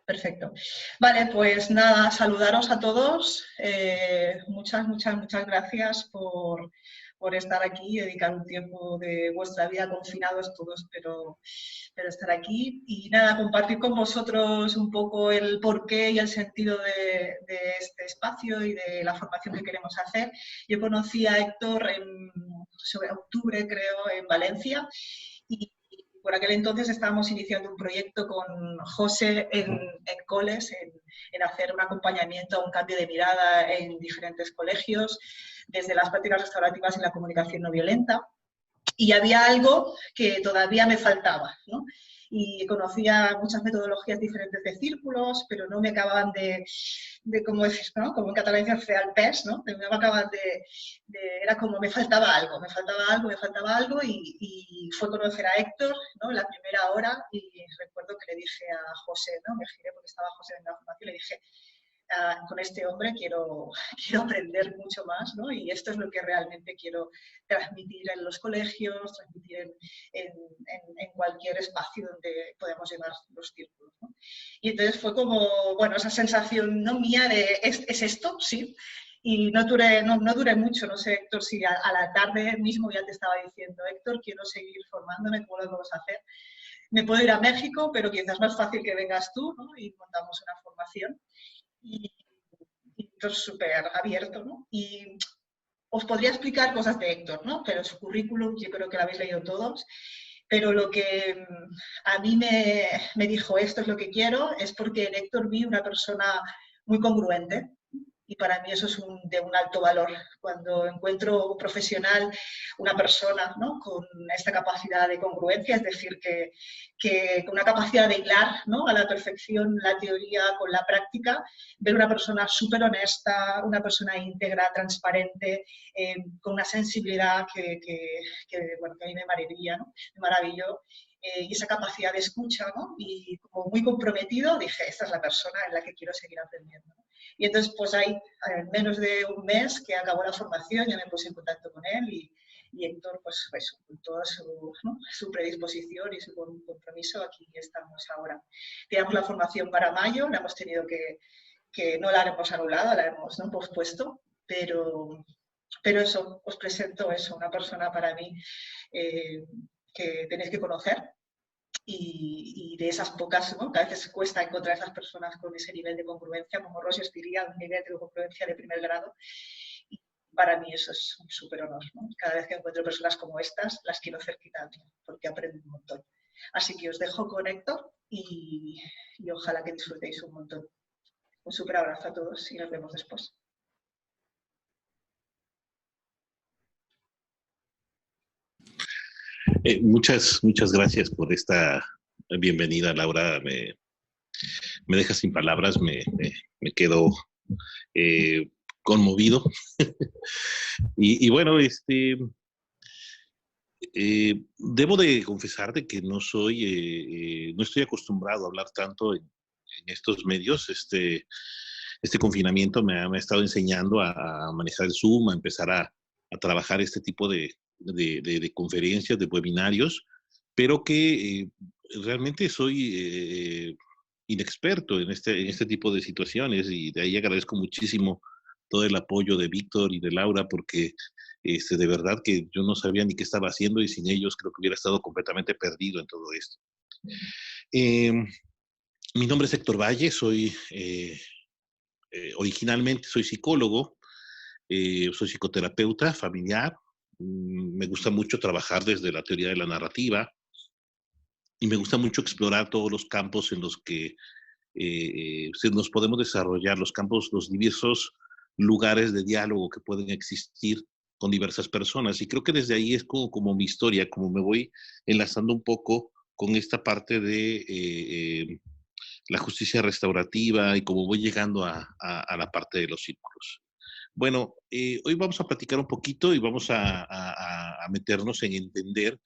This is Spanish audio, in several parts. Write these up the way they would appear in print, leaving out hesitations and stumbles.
Perfecto. Vale, pues nada, saludaros a todos. Muchas gracias por estar aquí y dedicar un tiempo de vuestra vida confinados todos, pero estar aquí. Y nada, compartir con vosotros un poco el porqué y el sentido de este espacio y de la formación que queremos hacer. Yo conocí a Héctor sobre octubre, creo, en Valencia. Y por aquel entonces estábamos iniciando un proyecto con José en coles, en hacer un acompañamiento a un cambio de mirada en diferentes colegios, desde las prácticas restaurativas y la comunicación no violenta. Y había algo que todavía me faltaba, ¿no? Y conocía muchas metodologías diferentes de círculos, pero no me acababan de ¿cómo decir, no? Como en catalán dice, fer el pes, ¿no? No me acababan era como me faltaba algo y fue conocer a Héctor, ¿no? La primera hora y recuerdo que le dije a José, ¿no? Me giré porque estaba José en la formación y le dije, con este hombre quiero aprender mucho más, ¿no? Y esto es lo que realmente quiero transmitir en los colegios, transmitir en cualquier espacio donde podamos llevar los círculos, ¿no? Y entonces fue como, bueno, esa sensación no mía de, ¿es esto? Sí. Y no duré mucho, no sé, Héctor, si a la tarde mismo ya te estaba diciendo, Héctor, quiero seguir formándome, ¿cómo lo vamos a hacer? Me puedo ir a México, pero quizás es más fácil que vengas tú, ¿no? Y montamos una formación. Y Héctor súper abierto, ¿no? Y os podría explicar cosas de Héctor, ¿no? Pero su currículum yo creo que lo habéis leído todos, pero lo que a mí me dijo esto es lo que quiero es porque en Héctor vi una persona muy congruente y para mí eso es de un alto valor. Cuando encuentro un profesional, una persona, ¿no? Con esta capacidad de congruencia, es decir, que con una capacidad de hilar, ¿no? A la perfección la teoría con la práctica, ver una persona súper honesta, una persona íntegra, transparente, con una sensibilidad bueno, que a mí me maravilla, ¿no? Me maravilló. Y esa capacidad de escucha, ¿no? Y como muy comprometido, dije, esta es la persona en la que quiero seguir aprendiendo, ¿no? Y entonces, pues ahí, en menos de un mes que acabó la formación, ya me puse en contacto con él y Héctor, pues con toda ¿no? su predisposición y su compromiso, aquí estamos ahora. Teníamos la formación para mayo, la hemos tenido que no la hemos anulado, la hemos, ¿no? pospuesto, pero eso, os presento eso, una persona para mí que tenéis que conocer y de esas pocas, ¿no? Que a veces cuesta encontrar esas personas con ese nivel de congruencia, como Rosy os diría, un nivel de congruencia de primer grado. Y para mí eso es un súper honor, ¿no? Cada vez que encuentro personas como estas, las quiero cerquita, porque aprendo un montón. Así que os dejo con Héctor y ojalá que disfrutéis un montón. Un súper abrazo a todos y nos vemos después. Muchas gracias por esta bienvenida, Laura. Me deja sin palabras, me quedo conmovido. y bueno, debo de confesarte que no estoy acostumbrado a hablar tanto en estos medios. Este confinamiento me ha estado enseñando a manejar el Zoom, a empezar a trabajar este tipo de conferencias, de webinarios, pero que realmente soy inexperto en este tipo de situaciones y de ahí agradezco muchísimo todo el apoyo de Víctor y de Laura porque de verdad que yo no sabía ni qué estaba haciendo y sin ellos creo que hubiera estado completamente perdido en todo esto. Mi nombre es Héctor Valle, originalmente soy psicólogo, soy psicoterapeuta familiar, me gusta mucho trabajar desde la teoría de la narrativa y me gusta mucho explorar todos los campos en los que nos podemos desarrollar, los diversos lugares de diálogo que pueden existir con diversas personas. Y creo que desde ahí es como mi historia, como me voy enlazando un poco con esta parte de la justicia restaurativa y cómo voy llegando a la parte de los círculos. Bueno, hoy vamos a platicar un poquito y vamos a meternos en entender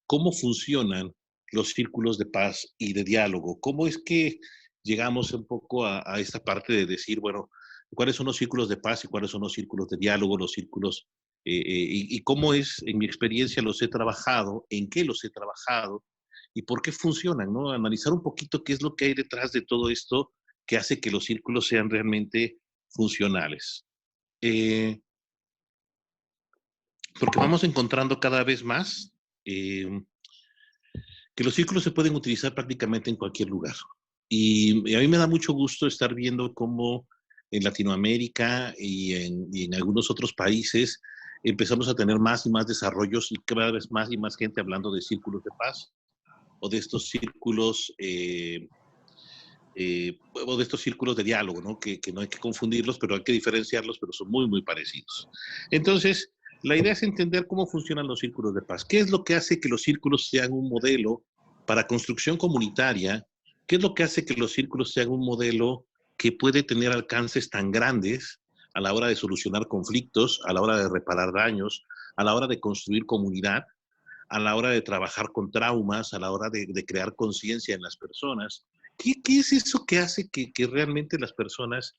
cómo funcionan los círculos de paz y de diálogo. ¿Cómo es que llegamos un poco a esta parte de decir, bueno, cuáles son los círculos de paz y cuáles son los círculos de diálogo, los círculos, y cómo es, en mi experiencia los he trabajado, en qué los he trabajado y por qué funcionan, ¿no? Analizar un poquito qué es lo que hay detrás de todo esto que hace que los círculos sean realmente funcionales. Porque vamos encontrando cada vez más que los círculos se pueden utilizar prácticamente en cualquier lugar. Y a mí me da mucho gusto estar viendo cómo en Latinoamérica y en algunos otros países empezamos a tener más y más desarrollos y cada vez más y más gente hablando de círculos de paz o de estos círculos o de estos círculos de diálogo, ¿no? Que no hay que confundirlos, pero hay que diferenciarlos, pero son muy, muy parecidos. Entonces, la idea es entender cómo funcionan los círculos de paz. ¿Qué es lo que hace que los círculos sean un modelo para construcción comunitaria? ¿Qué es lo que hace que los círculos sean un modelo que puede tener alcances tan grandes a la hora de solucionar conflictos, a la hora de reparar daños, a la hora de construir comunidad, a la hora de trabajar con traumas, a la hora de crear conciencia en las personas? ¿Qué es eso que hace que realmente las personas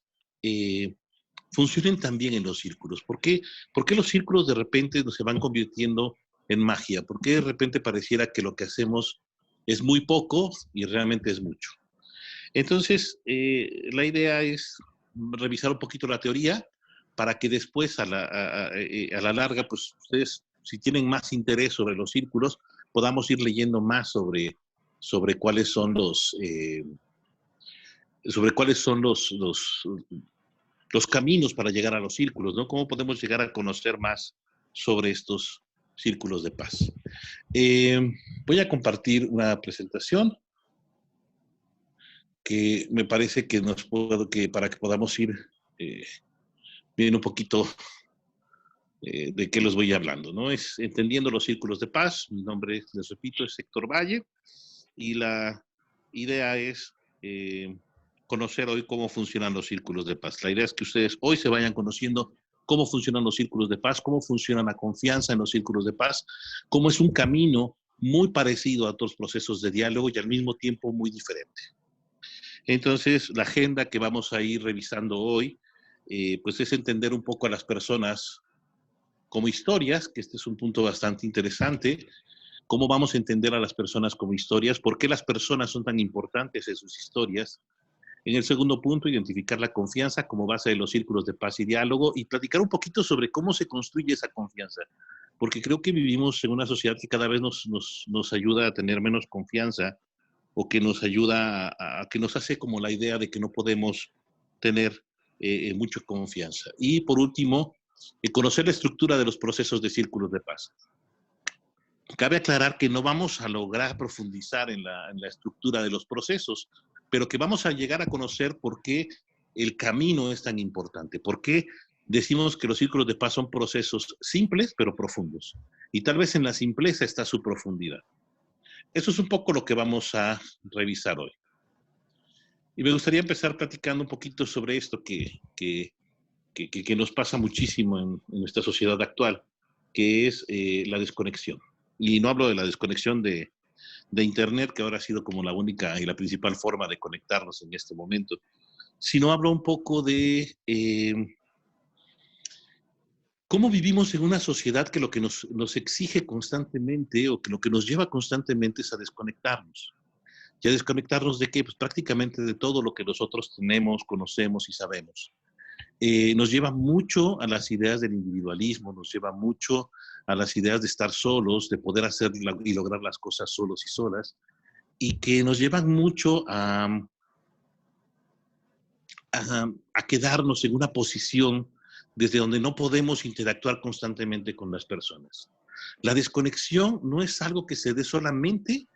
funcionen tan bien en los círculos? ¿Por qué los círculos de repente se van convirtiendo en magia? ¿Por qué de repente pareciera que lo que hacemos es muy poco y realmente es mucho? Entonces, la idea es revisar un poquito la teoría para que después a la larga, pues ustedes, si tienen más interés sobre los círculos, podamos ir leyendo más sobre cuáles son los caminos para llegar a los círculos, ¿no? ¿Cómo podemos llegar a conocer más sobre estos círculos de paz? Voy a compartir una presentación que me parece que para que podamos ir viendo un poquito de qué les voy hablando, ¿no? Es Entendiendo los Círculos de Paz. Mi nombre, les repito, es Héctor Valle, y la idea es conocer hoy cómo funcionan los círculos de paz. La idea es que ustedes hoy se vayan conociendo cómo funcionan los círculos de paz, cómo funciona la confianza en los círculos de paz, cómo es un camino muy parecido a otros procesos de diálogo y al mismo tiempo muy diferente. Entonces, la agenda que vamos a ir revisando hoy, pues es entender un poco a las personas como historias, que este es un punto bastante interesante. ¿Cómo vamos a entender a las personas como historias? ¿Por qué las personas son tan importantes en sus historias? En el segundo punto, identificar la confianza como base de los círculos de paz y diálogo y platicar un poquito sobre cómo se construye esa confianza. Porque creo que vivimos en una sociedad que cada vez nos ayuda a tener menos confianza, o que nos ayuda que nos hace como la idea de que no podemos tener mucha confianza. Y por último, conocer la estructura de los procesos de círculos de paz. Cabe aclarar que no vamos a lograr profundizar en la estructura de los procesos, pero que vamos a llegar a conocer por qué el camino es tan importante, por qué decimos que los círculos de paz son procesos simples pero profundos. Y tal vez en la simpleza está su profundidad. Eso es un poco lo que vamos a revisar hoy. Y me gustaría empezar platicando un poquito sobre esto que nos pasa muchísimo en nuestra sociedad actual, que es la desconexión. Y no hablo de la desconexión de Internet, que ahora ha sido como la única y la principal forma de conectarnos en este momento, sino hablo un poco de cómo vivimos en una sociedad que lo que nos exige constantemente, o que lo que nos lleva constantemente, es a desconectarnos. ¿Y a desconectarnos de qué? Pues prácticamente de todo lo que nosotros tenemos, conocemos y sabemos. Nos lleva mucho a las ideas del individualismo, nos lleva mucho a las ideas de estar solos, de poder hacer y lograr las cosas solos y solas, y que nos llevan mucho a quedarnos en una posición desde donde no podemos interactuar constantemente con las personas. La desconexión no es algo que se dé solamente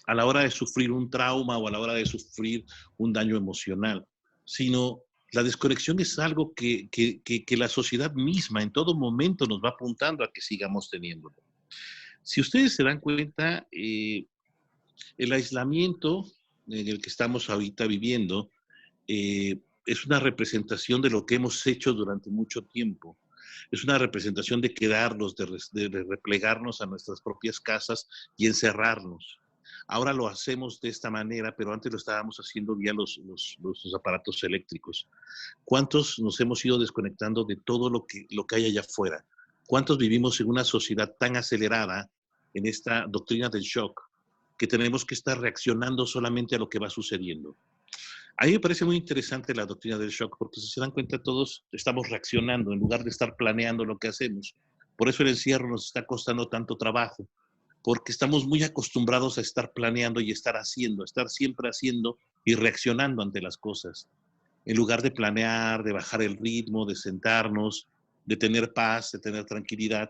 a la hora de sufrir un trauma o a la hora de sufrir un daño emocional, sino la desconexión es algo que la sociedad misma en todo momento nos va apuntando a que sigamos teniéndolo. Si ustedes se dan cuenta, el aislamiento en el que estamos ahorita viviendo es una representación de lo que hemos hecho durante mucho tiempo. Es una representación de quedarnos, de replegarnos a nuestras propias casas y encerrarnos. Ahora lo hacemos de esta manera, pero antes lo estábamos haciendo vía los aparatos eléctricos. ¿Cuántos nos hemos ido desconectando de todo lo que hay allá afuera? ¿Cuántos vivimos en una sociedad tan acelerada en esta doctrina del shock, que tenemos que estar reaccionando solamente a lo que va sucediendo. A mí me parece muy interesante la doctrina del shock, porque si se dan cuenta todos estamos reaccionando en lugar de estar planeando lo que hacemos. Por eso el encierro nos está costando tanto trabajo, porque estamos muy acostumbrados a estar planeando y estar siempre haciendo y reaccionando ante las cosas. En lugar de planear, de bajar el ritmo, de sentarnos, de tener paz, de tener tranquilidad.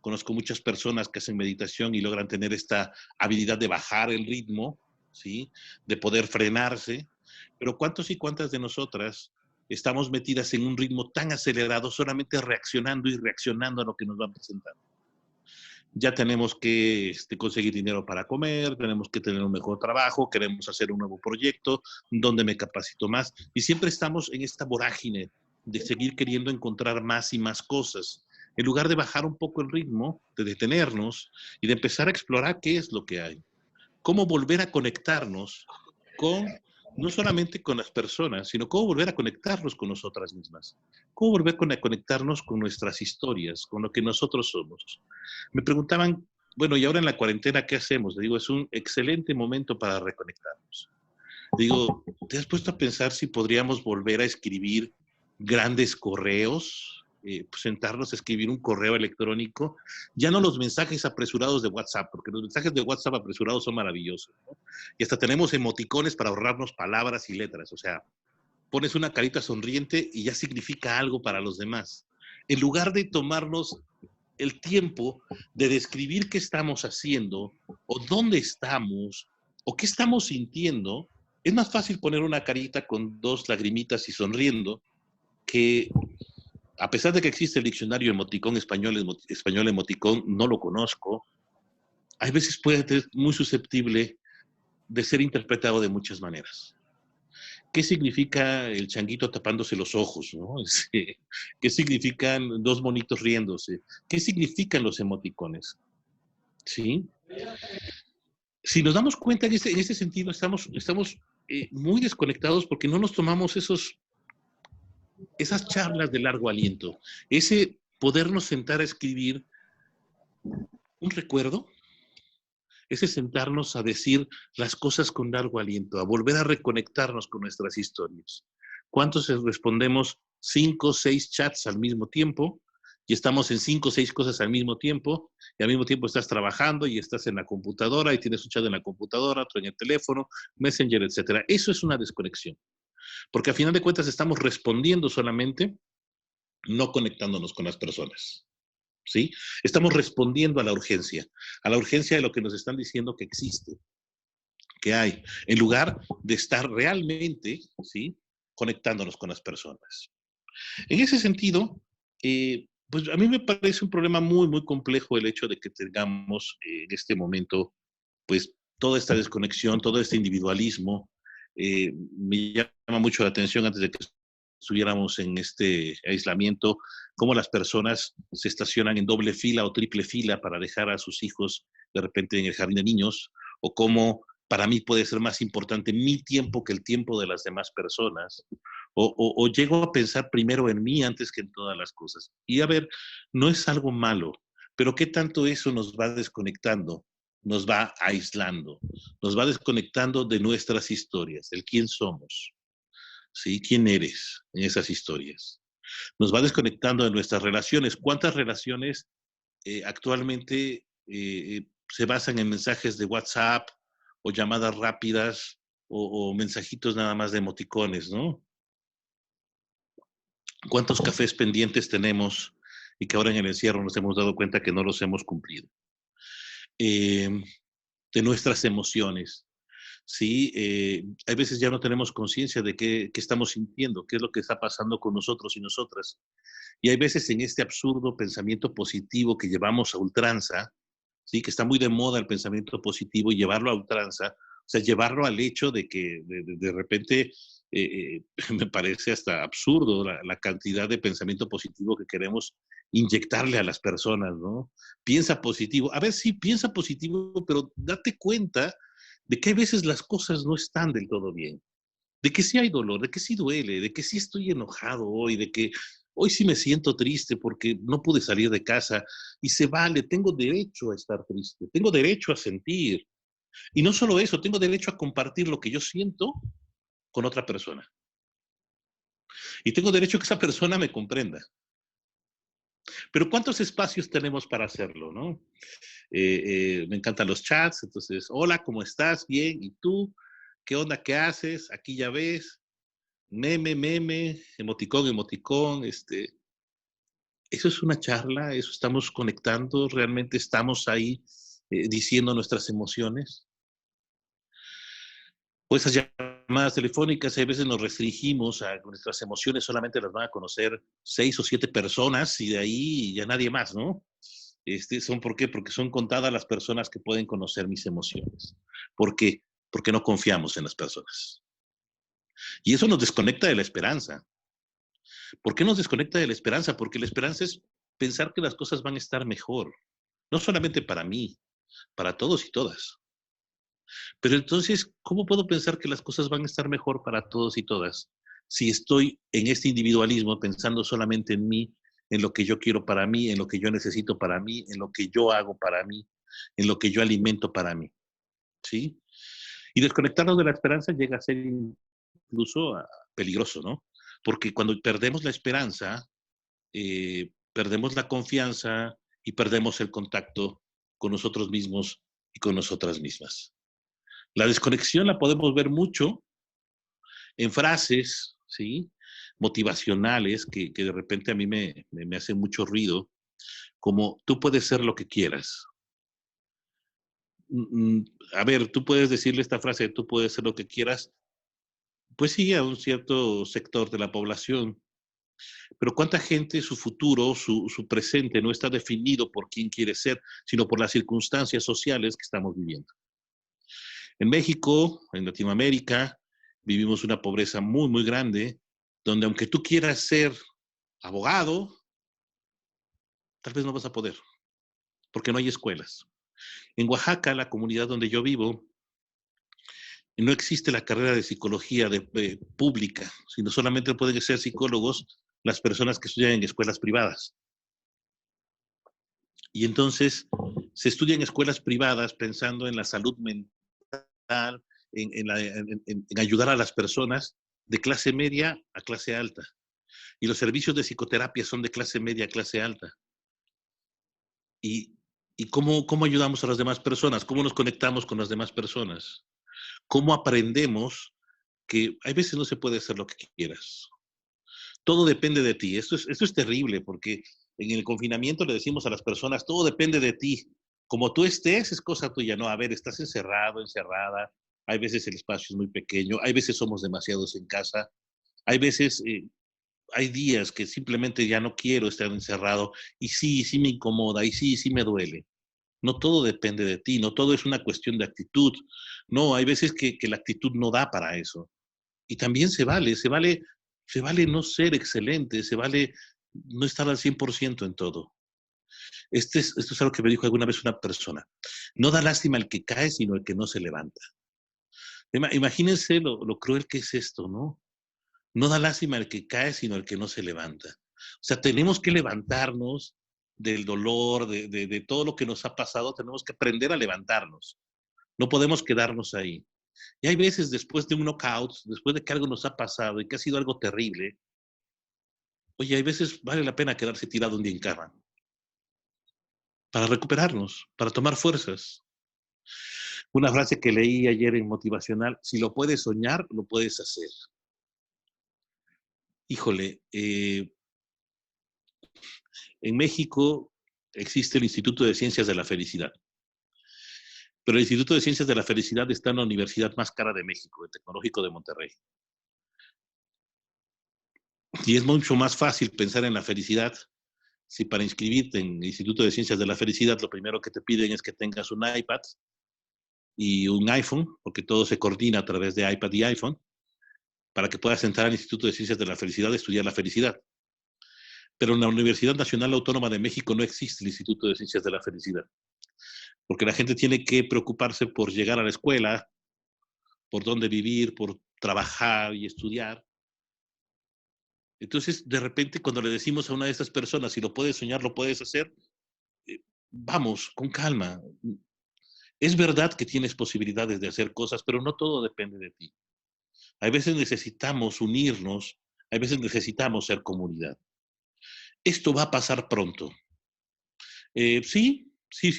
Conozco muchas personas que hacen meditación y logran tener esta habilidad de bajar el ritmo, ¿sí? De poder frenarse. Pero ¿cuántos y cuántas de nosotras estamos metidas en un ritmo tan acelerado solamente reaccionando y reaccionando a lo que nos van presentando? Ya tenemos que conseguir dinero para comer, tenemos que tener un mejor trabajo, queremos hacer un nuevo proyecto, donde me capacito más. Y siempre estamos en esta vorágine de seguir queriendo encontrar más y más cosas, en lugar de bajar un poco el ritmo, de detenernos y de empezar a explorar qué es lo que hay. Cómo volver a conectarnos con, no solamente con las personas, sino cómo volver a conectarnos con nosotras mismas. Cómo volver a conectarnos con nuestras historias, con lo que nosotros somos. Me preguntaban, bueno, y ahora en la cuarentena, ¿qué hacemos? Le digo, es un excelente momento para reconectarnos. Digo, ¿te has puesto a pensar si podríamos volver a escribir grandes correos? Sentarnos a escribir un correo electrónico, ya no los mensajes apresurados de WhatsApp, porque los mensajes de WhatsApp apresurados son maravillosos, ¿no? Y hasta tenemos emoticones para ahorrarnos palabras y letras, o sea, pones una carita sonriente y ya significa algo para los demás. En lugar de tomarnos el tiempo de describir qué estamos haciendo, o dónde estamos, o qué estamos sintiendo, es más fácil poner una carita con dos lagrimitas y sonriendo que, a pesar de que existe el diccionario emoticón español emoticón, no lo conozco, hay veces puede ser muy susceptible de ser interpretado de muchas maneras. ¿Qué significa el changuito tapándose los ojos, ¿no? ¿Qué significan dos monitos riéndose? ¿Qué significan los emoticones? ¿Sí? Si nos damos cuenta en ese sentido, estamos muy desconectados porque no nos tomamos esas charlas de largo aliento, ese podernos sentar a escribir un recuerdo, ese sentarnos a decir las cosas con largo aliento, a volver a reconectarnos con nuestras historias. ¿Cuántos respondemos 5 o 6 chats al mismo tiempo? Y estamos en 5 o 6 cosas al mismo tiempo, y al mismo tiempo estás trabajando y estás en la computadora y tienes un chat en la computadora, otro en el teléfono, Messenger, etcétera. Eso es una desconexión, porque a final de cuentas estamos respondiendo solamente, no conectándonos con las personas. ¿Sí? Estamos respondiendo a la urgencia de lo que nos están diciendo que existe, que hay, en lugar de estar realmente, ¿sí?, conectándonos con las personas. En ese sentido, pues a mí me parece un problema muy, muy complejo el hecho de que tengamos en este momento, pues, toda esta desconexión, todo este individualismo. Me llama mucho la atención, antes de que estuviéramos en este aislamiento, cómo las personas se estacionan en doble fila o triple fila para dejar a sus hijos de repente en el jardín de niños, o cómo para mí puede ser más importante mi tiempo que el tiempo de las demás personas, o llego a pensar primero en mí antes que en todas las cosas. Y a ver, no es algo malo, pero ¿qué tanto eso nos va desconectando? Nos va aislando, nos va desconectando de nuestras historias, del quién somos, ¿sí? ¿Quién eres en esas historias? Nos va desconectando de nuestras relaciones. ¿Cuántas relaciones actualmente se basan en mensajes de WhatsApp o llamadas rápidas o mensajitos nada más de emoticones, ¿no? ¿Cuántos cafés pendientes tenemos y que ahora en el encierro nos hemos dado cuenta que no los hemos cumplido? De nuestras emociones, ¿sí? Hay veces ya no tenemos conciencia de qué estamos sintiendo, qué es lo que está pasando con nosotros y nosotras. Y hay veces en este absurdo pensamiento positivo que llevamos a ultranza, ¿sí?, que está muy de moda el pensamiento positivo, y llevarlo a ultranza, o sea, llevarlo al hecho de que de repente me parece hasta absurdo la cantidad de pensamiento positivo que queremos inyectarle a las personas, ¿no? Piensa positivo. A ver, sí, piensa positivo, pero date cuenta de que hay veces las cosas no están del todo bien, de que sí hay dolor, de que sí duele, de que sí estoy enojado hoy, de que Hoy sí me siento triste porque no pude salir de casa y se vale, tengo derecho a estar triste, tengo derecho a sentir. Y no solo eso, tengo derecho a compartir lo que yo siento con otra persona. Y tengo derecho a que esa persona me comprenda. Pero ¿cuántos espacios tenemos para hacerlo, no? Me encantan los chats, entonces, hola, ¿cómo estás? Bien, ¿y tú? ¿Qué onda? ¿Qué haces? Aquí ya ves, meme, meme, emoticón, emoticón, eso es una charla, eso estamos conectando, realmente estamos ahí diciendo nuestras emociones. Pues esas llamadas telefónicas, a veces nos restringimos a nuestras emociones, solamente las van a conocer 6 o 7 personas y de ahí ya nadie más, ¿no? ¿Por qué? Porque son contadas las personas que pueden conocer mis emociones. ¿Por qué? Porque no confiamos en las personas. Y eso nos desconecta de la esperanza. ¿Por qué nos desconecta de la esperanza? Porque la esperanza es pensar que las cosas van a estar mejor. No solamente para mí, para todos y todas. Pero entonces, ¿cómo puedo pensar que las cosas van a estar mejor para todos y todas si estoy en este individualismo pensando solamente en mí, en lo que yo quiero para mí, en lo que yo necesito para mí, en lo que yo hago para mí, en lo que yo alimento para mí? ¿Sí? Y desconectarnos de la esperanza llega a ser incluso peligroso, ¿no? Porque cuando perdemos la esperanza, perdemos la confianza y perdemos el contacto con nosotros mismos y con nosotras mismas. La desconexión la podemos ver mucho en frases, ¿sí? Motivacionales que de repente a mí me hacen mucho ruido, como tú puedes ser lo que quieras. A ver, tú puedes decirle esta frase, tú puedes ser lo que quieras, pues sí, a un cierto sector de la población, pero ¿cuánta gente su futuro, su presente no está definido por quién quiere ser, sino por las circunstancias sociales que estamos viviendo? En México, en Latinoamérica, vivimos una pobreza muy, muy grande, donde aunque tú quieras ser abogado, tal vez no vas a poder, porque no hay escuelas. En Oaxaca, la comunidad donde yo vivo, no existe la carrera de psicología pública, sino solamente pueden ser psicólogos las personas que estudian en escuelas privadas. Y entonces se estudia en escuelas privadas pensando en la salud mental, en ayudar a las personas de clase media a clase alta. Y los servicios de psicoterapia son de clase media a clase alta. ¿Y, y cómo ayudamos a las demás personas? ¿Cómo nos conectamos con las demás personas? ¿Cómo aprendemos que hay veces no se puede hacer lo que quieras? Todo depende de ti. Esto es terrible porque en el confinamiento le decimos a las personas, todo depende de ti. Como tú estés, es cosa tuya. No, a ver, estás encerrado, encerrada. Hay veces el espacio es muy pequeño. Hay veces somos demasiados en casa. Hay veces, hay días que simplemente ya no quiero estar encerrado. Y sí, sí me incomoda. Y sí, sí me duele. No todo depende de ti. No todo es una cuestión de actitud. No, hay veces que la actitud no da para eso. Y también se vale no ser excelente, se vale no estar al 100% en todo. Esto es algo que me dijo alguna vez una persona. No da lástima el que cae, sino el que no se levanta. Imagínense lo cruel que es esto, ¿no? No da lástima el que cae, sino el que no se levanta. O sea, tenemos que levantarnos del dolor, de todo lo que nos ha pasado, tenemos que aprender a levantarnos. No podemos quedarnos ahí. Y hay veces después de un knockout, después de que algo nos ha pasado y que ha sido algo terrible, oye, hay veces vale la pena quedarse tirado un día en cama para recuperarnos, para tomar fuerzas. Una frase que leí ayer en Motivacional, si lo puedes soñar, lo puedes hacer. Híjole, en México existe el Instituto de Ciencias de la Felicidad, pero el Instituto de Ciencias de la Felicidad está en la universidad más cara de México, el Tecnológico de Monterrey. Y es mucho más fácil pensar en la felicidad si para inscribirte en el Instituto de Ciencias de la Felicidad lo primero que te piden es que tengas un iPad y un iPhone, porque todo se coordina a través de iPad y iPhone, para que puedas entrar al Instituto de Ciencias de la Felicidad a estudiar la felicidad. Pero en la Universidad Nacional Autónoma de México no existe el Instituto de Ciencias de la Felicidad, porque la gente tiene que preocuparse por llegar a la escuela, por dónde vivir, por trabajar y estudiar. Entonces, de repente, cuando le decimos a una de estas personas, si lo puedes soñar, lo puedes hacer, vamos, con calma. Es verdad que tienes posibilidades de hacer cosas, pero no todo depende de ti. Hay veces necesitamos unirnos, hay veces necesitamos ser comunidad. Esto va a pasar pronto. Sí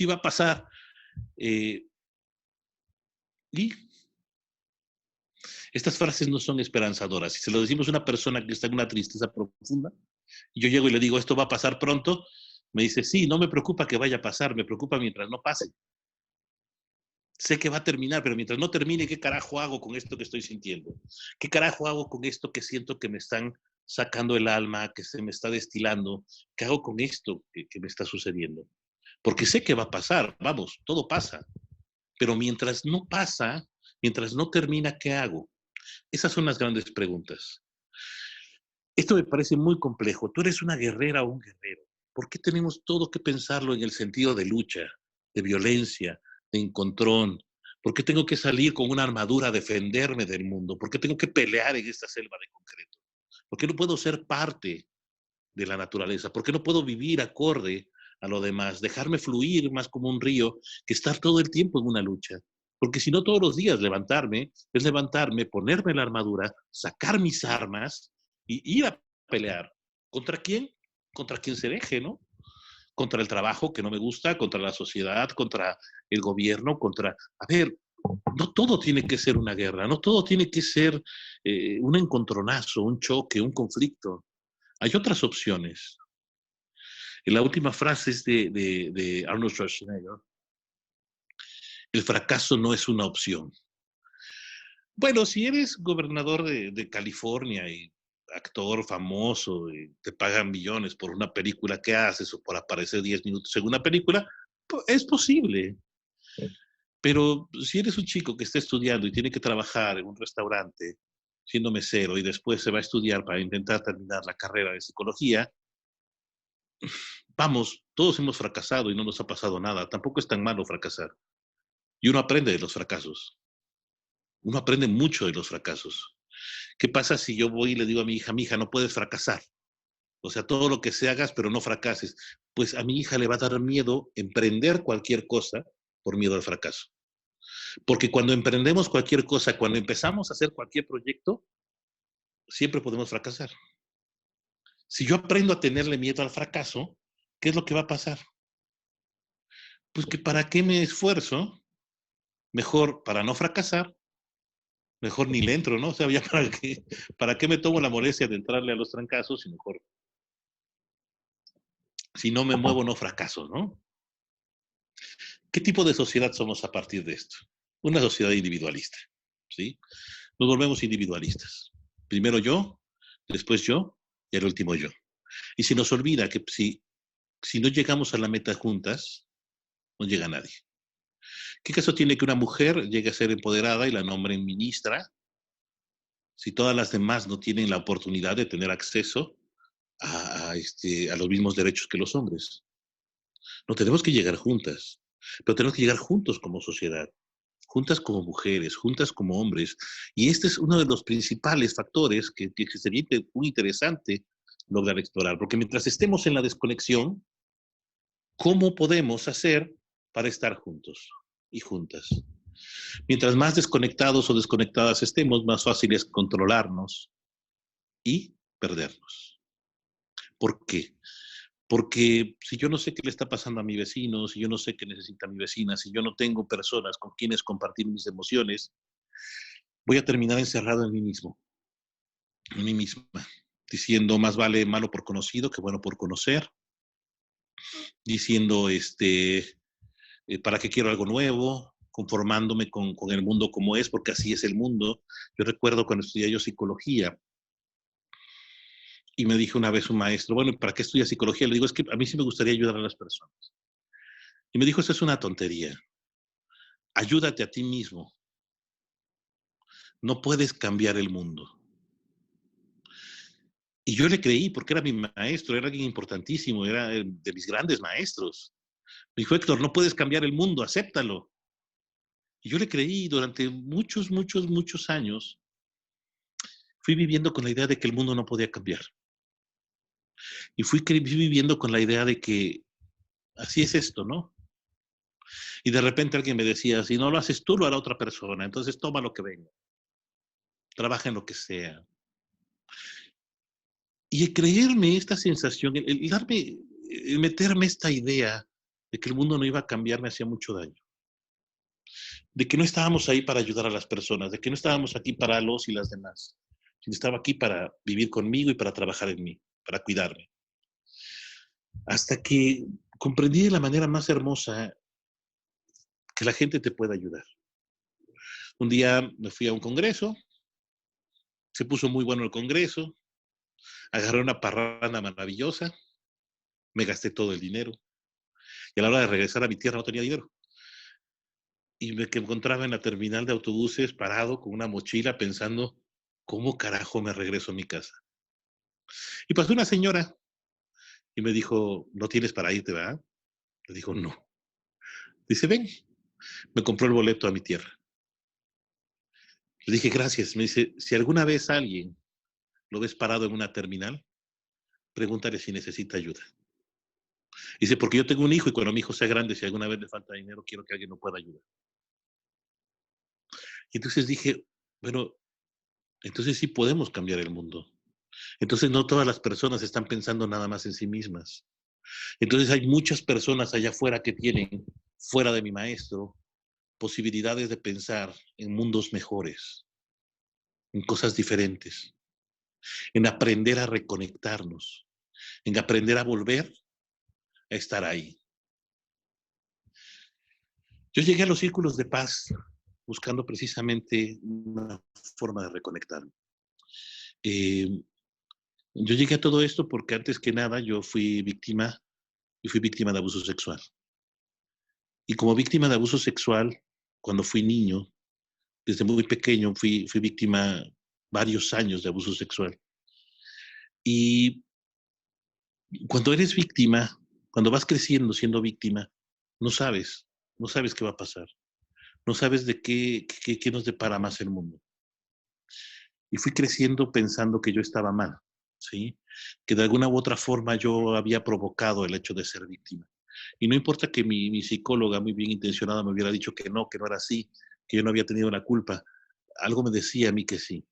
va a pasar. Eh, y estas frases no son esperanzadoras. Si se lo decimos a una persona que está en una tristeza profunda, y yo llego y le digo, esto va a pasar pronto, me dice, sí, no me preocupa que vaya a pasar, me preocupa mientras no pase. Sé que va a terminar, pero mientras no termine, ¿qué carajo hago con esto que estoy sintiendo? ¿Qué carajo hago con esto que siento que me están sacando el alma, que se me está destilando? ¿Qué hago con esto que me está sucediendo? Porque sé que va a pasar, vamos, todo pasa. Pero mientras no pasa, mientras no termina, ¿qué hago? Esas son las grandes preguntas. Esto me parece muy complejo. Tú eres una guerrera o un guerrero. ¿Por qué tenemos todo que pensarlo en el sentido de lucha, de violencia, de encontrón? ¿Por qué tengo que salir con una armadura a defenderme del mundo? ¿Por qué tengo que pelear en esta selva de concreto? ¿Por qué no puedo ser parte de la naturaleza? ¿Por qué no puedo vivir acorde a lo demás? Dejarme fluir más como un río que estar todo el tiempo en una lucha. Porque si no, todos los días es levantarme, ponerme la armadura, sacar mis armas y ir a pelear. ¿Contra quién? Contra quien se deje, ¿no? Contra el trabajo que no me gusta, contra la sociedad, contra el gobierno, contra... A ver, no todo tiene que ser una guerra, no todo tiene que ser un encontronazo, un choque, un conflicto. Hay otras opciones. Y la última frase es de Arnold Schwarzenegger. El fracaso no es una opción. Bueno, si eres gobernador de California y actor famoso y te pagan millones por una película que haces o por aparecer 10 minutos en una película, pues es posible. Pero si eres un chico que está estudiando y tiene que trabajar en un restaurante siendo mesero y después se va a estudiar para intentar terminar la carrera de psicología, vamos, todos hemos fracasado y no nos ha pasado nada. Tampoco es tan malo fracasar. Y uno aprende de los fracasos. Uno aprende mucho de los fracasos. ¿Qué pasa si yo voy y le digo a mi hija, no puedes fracasar? O sea, todo lo que se hagas, pero no fracases. Pues a mi hija le va a dar miedo emprender cualquier cosa por miedo al fracaso. Porque cuando emprendemos cualquier cosa, cuando empezamos a hacer cualquier proyecto, siempre podemos fracasar. Si yo aprendo a tenerle miedo al fracaso, ¿qué es lo que va a pasar? Pues que para qué me esfuerzo, mejor para no fracasar, mejor ni le entro, ¿no? O sea, ya para qué me tomo la molestia de entrarle a los trancazos y mejor, si no me muevo, no fracaso, ¿no? ¿Qué tipo de sociedad somos a partir de esto? Una sociedad individualista, ¿sí? Nos volvemos individualistas. Primero yo, después yo y al último yo. Y se nos olvida que si no llegamos a la meta juntas, no llega nadie. ¿Qué caso tiene que una mujer llegue a ser empoderada y la nombren ministra si todas las demás no tienen la oportunidad de tener acceso a los mismos derechos que los hombres? No tenemos que llegar juntas, pero tenemos que llegar juntos como sociedad, juntas como mujeres, juntas como hombres. Y este es uno de los principales factores que sería muy interesante lograr explorar, porque mientras estemos en la desconexión, ¿cómo podemos hacer para estar juntos y juntas? Mientras más desconectados o desconectadas estemos, más fácil es controlarnos y perdernos. ¿Por qué? Porque si yo no sé qué le está pasando a mi vecino, si yo no sé qué necesita mi vecina, si yo no tengo personas con quienes compartir mis emociones, voy a terminar encerrado en mí misma, diciendo más vale malo por conocido que bueno por conocer, diciendo ¿para qué quiero algo nuevo? Conformándome con el mundo como es, porque así es el mundo. Yo recuerdo cuando estudié yo psicología, y me dijo una vez un maestro, bueno, ¿para qué estudias psicología? Le digo, es que a mí sí me gustaría ayudar a las personas. Y me dijo, eso es una tontería. Ayúdate a ti mismo. No puedes cambiar el mundo. Y yo le creí porque era mi maestro, era alguien importantísimo, era de mis grandes maestros. Me dijo, Héctor, no puedes cambiar el mundo, acéptalo. Y yo le creí durante muchos, muchos, muchos años. Fui viviendo con la idea de que el mundo no podía cambiar. Y fui viviendo con la idea de que así es esto, ¿no? Y de repente alguien me decía, si no lo haces tú, lo hará otra persona. Entonces toma lo que venga, trabaja en lo que sea. Y el creerme esta sensación, el darme, el meterme esta idea de que el mundo no iba a cambiar me hacía mucho daño. De que no estábamos ahí para ayudar a las personas, de que no estábamos aquí para los y las demás, sino estaba aquí para vivir conmigo y para trabajar en mí, para cuidarme. Hasta que comprendí de la manera más hermosa que la gente te puede ayudar. Un día me fui a un congreso, se puso muy bueno el congreso, agarré una parranda maravillosa, me gasté todo el dinero y a la hora de regresar a mi tierra no tenía dinero. Y me encontraba en la terminal de autobuses parado con una mochila pensando, ¿cómo carajo me regreso a mi casa? Y pasó una señora y me dijo, ¿no tienes para irte, verdad? Le digo, no. Dice, ven, me compró el boleto a mi tierra. Le dije, gracias. Me dice, si alguna vez alguien lo ves parado en una terminal, pregúntale si necesita ayuda. Dice, porque yo tengo un hijo y cuando mi hijo sea grande, si alguna vez le falta dinero, quiero que alguien lo pueda ayudar. Y entonces dije, bueno, entonces sí podemos cambiar el mundo. Entonces no todas las personas están pensando nada más en sí mismas. Entonces hay muchas personas allá afuera que tienen, fuera de mi maestro, posibilidades de pensar en mundos mejores, en cosas diferentes, en aprender a reconectarnos, en aprender a volver a estar ahí. Yo llegué a los círculos de paz buscando precisamente una forma de reconectarme. Eh, yo llegué a todo esto porque antes que nada yo fui víctima de abuso sexual. Y como víctima de abuso sexual, cuando fui niño, desde muy pequeño fui víctima varios años de abuso sexual. Y cuando eres víctima, cuando vas creciendo siendo víctima, no sabes, no sabes qué va a pasar, no sabes de qué nos depara más el mundo. Y fui creciendo pensando que yo estaba mal, ¿sí? Que de alguna u otra forma yo había provocado el hecho de ser víctima. Y no importa que mi psicóloga muy bien intencionada me hubiera dicho que no era así, que yo no había tenido la culpa, algo me decía a mí que sí.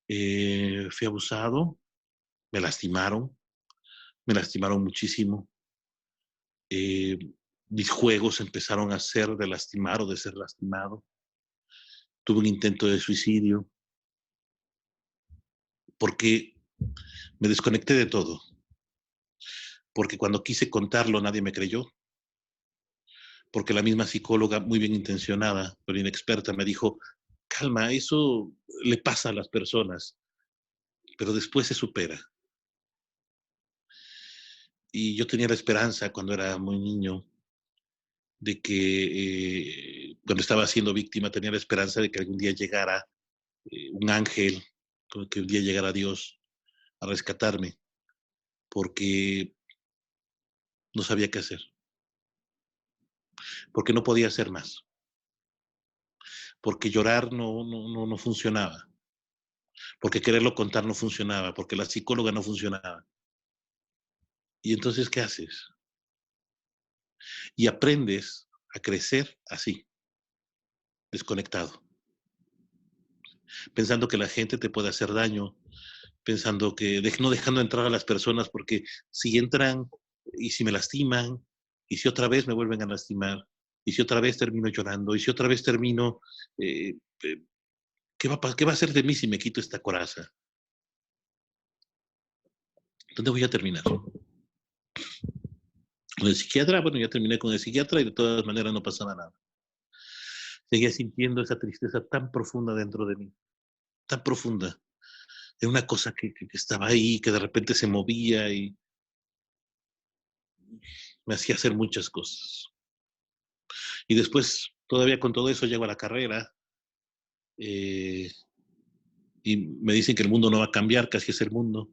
Fui abusado, me lastimaron muchísimo. Eh, mis juegos empezaron a ser de lastimar o de ser lastimado. Tuve un intento de suicidio porque me desconecté de todo. Porque cuando quise contarlo nadie me creyó. Porque la misma psicóloga, muy bien intencionada, pero inexperta, me dijo, calma, eso le pasa a las personas, pero después se supera. Y yo tenía la esperanza cuando era muy niño de que cuando estaba siendo víctima tenía la esperanza de que algún día llegara un ángel, que un día llegara Dios a rescatarme, porque no sabía qué hacer, porque no podía hacer más, porque llorar no funcionaba, porque quererlo contar no funcionaba, porque la psicóloga no funcionaba. Y entonces, ¿qué haces? Y aprendes a crecer así, desconectado, pensando que la gente te puede hacer daño, pensando que no dejando entrar a las personas porque si entran y si me lastiman y si otra vez me vuelven a lastimar y si otra vez termino llorando y si otra vez termino, eh, eh, ¿qué va a hacer de mí si me quito esta coraza? ¿Dónde voy a terminar? Con el psiquiatra, bueno, ya terminé con el psiquiatra y de todas maneras no pasaba nada. Seguía sintiendo esa tristeza tan profunda dentro de mí, tan profunda. Era una cosa que estaba ahí, que de repente se movía y me hacía hacer muchas cosas. Y después, todavía con todo eso, llego a la carrera eh, y me dicen que el mundo no va a cambiar, que así es el mundo.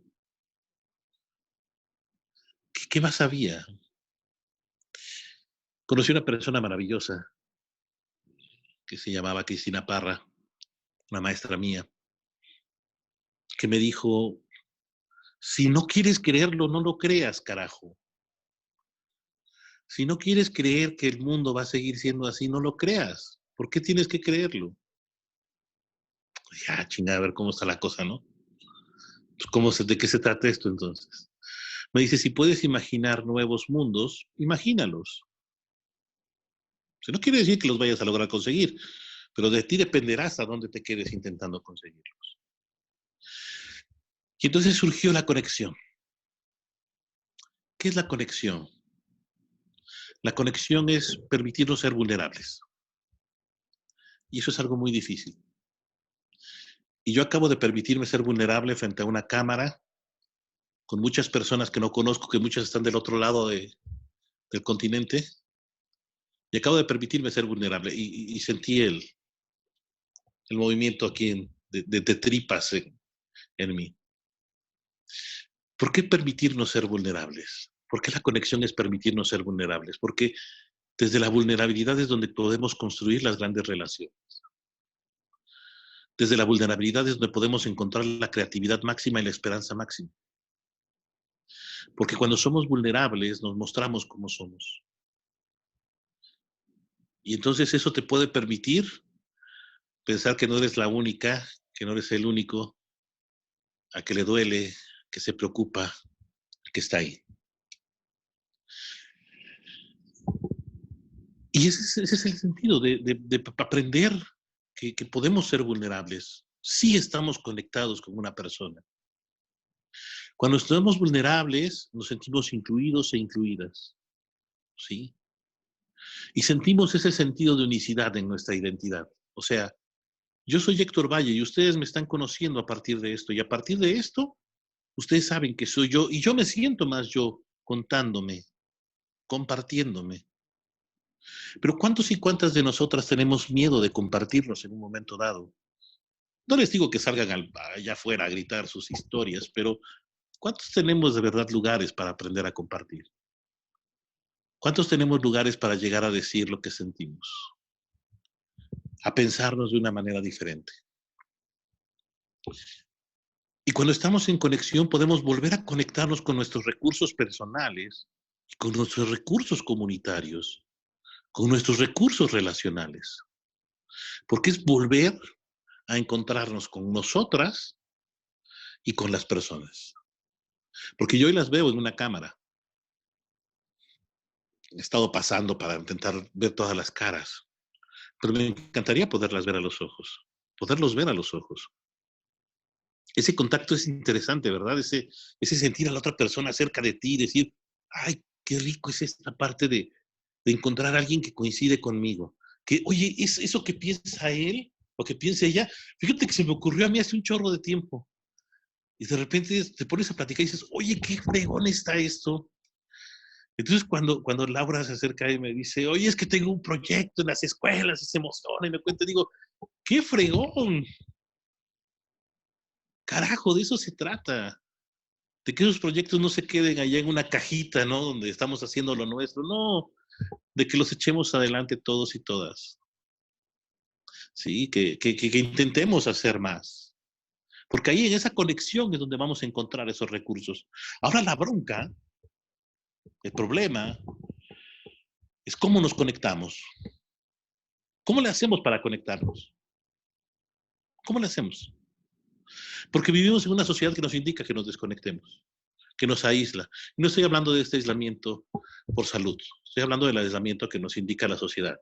¿Qué más había? Conocí una persona maravillosa que se llamaba Cristina Parra, una maestra mía, que me dijo, Si no quieres creerlo, no lo creas, carajo. Si no quieres creer que el mundo va a seguir siendo así, no lo creas. ¿Por qué tienes que creerlo? Ya, chingada, a ver cómo está la cosa, ¿no? ¿De qué se trata esto entonces? Me dice, si puedes imaginar nuevos mundos, imagínalos. Si no quiere decir que los vayas a lograr conseguir, pero de ti dependerá hasta dónde te quedes intentando conseguirlos. Y entonces surgió la conexión. ¿Qué es la conexión? La conexión es permitirnos ser vulnerables. Y eso es algo muy difícil. Y yo acabo de permitirme ser vulnerable frente a una cámara con muchas personas que no conozco, que muchas están del otro lado del continente. Y acabo de permitirme ser vulnerable. Y sentí el movimiento aquí de tripas en mí. ¿Por qué permitirnos ser vulnerables? ¿Por qué la conexión es permitirnos ser vulnerables? Porque desde la vulnerabilidad es donde podemos construir las grandes relaciones. Desde la vulnerabilidad es donde podemos encontrar la creatividad máxima y la esperanza máxima. Porque cuando somos vulnerables nos mostramos como somos. Y entonces eso te puede permitir pensar que no eres la única, que no eres el único, a que le duele, que se preocupa, que está ahí. Y ese es el sentido de aprender que podemos ser vulnerables. Sí estamos conectados con una persona. Cuando estamos vulnerables, nos sentimos incluidos e incluidas. ¿Sí? Y sentimos ese sentido de unicidad en nuestra identidad. O sea, yo soy Héctor Valle y ustedes me están conociendo a partir de esto. Y a partir de esto, ustedes saben que soy yo. Y yo me siento más yo contándome, compartiéndome. Pero ¿cuántos y cuántas de nosotras tenemos miedo de compartirnos en un momento dado? No les digo que salgan allá afuera a gritar sus historias, pero ¿cuántos tenemos de verdad lugares para aprender a compartir? ¿Cuántos tenemos lugares para llegar a decir lo que sentimos? A pensarnos de una manera diferente. Y cuando estamos en conexión podemos volver a conectarnos con nuestros recursos personales, con nuestros recursos comunitarios, con nuestros recursos relacionales. Porque es volver a encontrarnos con nosotras y con las personas. Porque yo hoy las veo en una cámara. He estado pasando para intentar ver todas las caras. Pero me encantaría poderlas ver a los ojos, poderlos ver a los ojos. Ese contacto es interesante, ¿verdad? Ese sentir a la otra persona cerca de ti y decir, ay, qué rico es esta parte de encontrar a alguien que coincide conmigo. Que, oye, es eso que piensa él o que piensa ella. Fíjate que se me ocurrió a mí hace un chorro de tiempo. Y de repente te pones a platicar y dices, oye, qué fregón está esto. Entonces, cuando Laura se acerca y me dice, oye, es que tengo un proyecto en las escuelas, y se emociona y me cuenta, digo, ¡qué fregón! Carajo, de eso se trata. De que esos proyectos no se queden allá en una cajita, ¿no? Donde estamos haciendo lo nuestro. No, de que los echemos adelante todos y todas. Sí, que intentemos hacer más. Porque ahí en esa conexión es donde vamos a encontrar esos recursos. Ahora la bronca, el problema, es cómo nos conectamos. ¿Cómo le hacemos para conectarnos? ¿Cómo le hacemos? Porque vivimos en una sociedad que nos indica que nos desconectemos, que nos aísla. Y no estoy hablando de este aislamiento por salud, estoy hablando del aislamiento que nos indica la sociedad.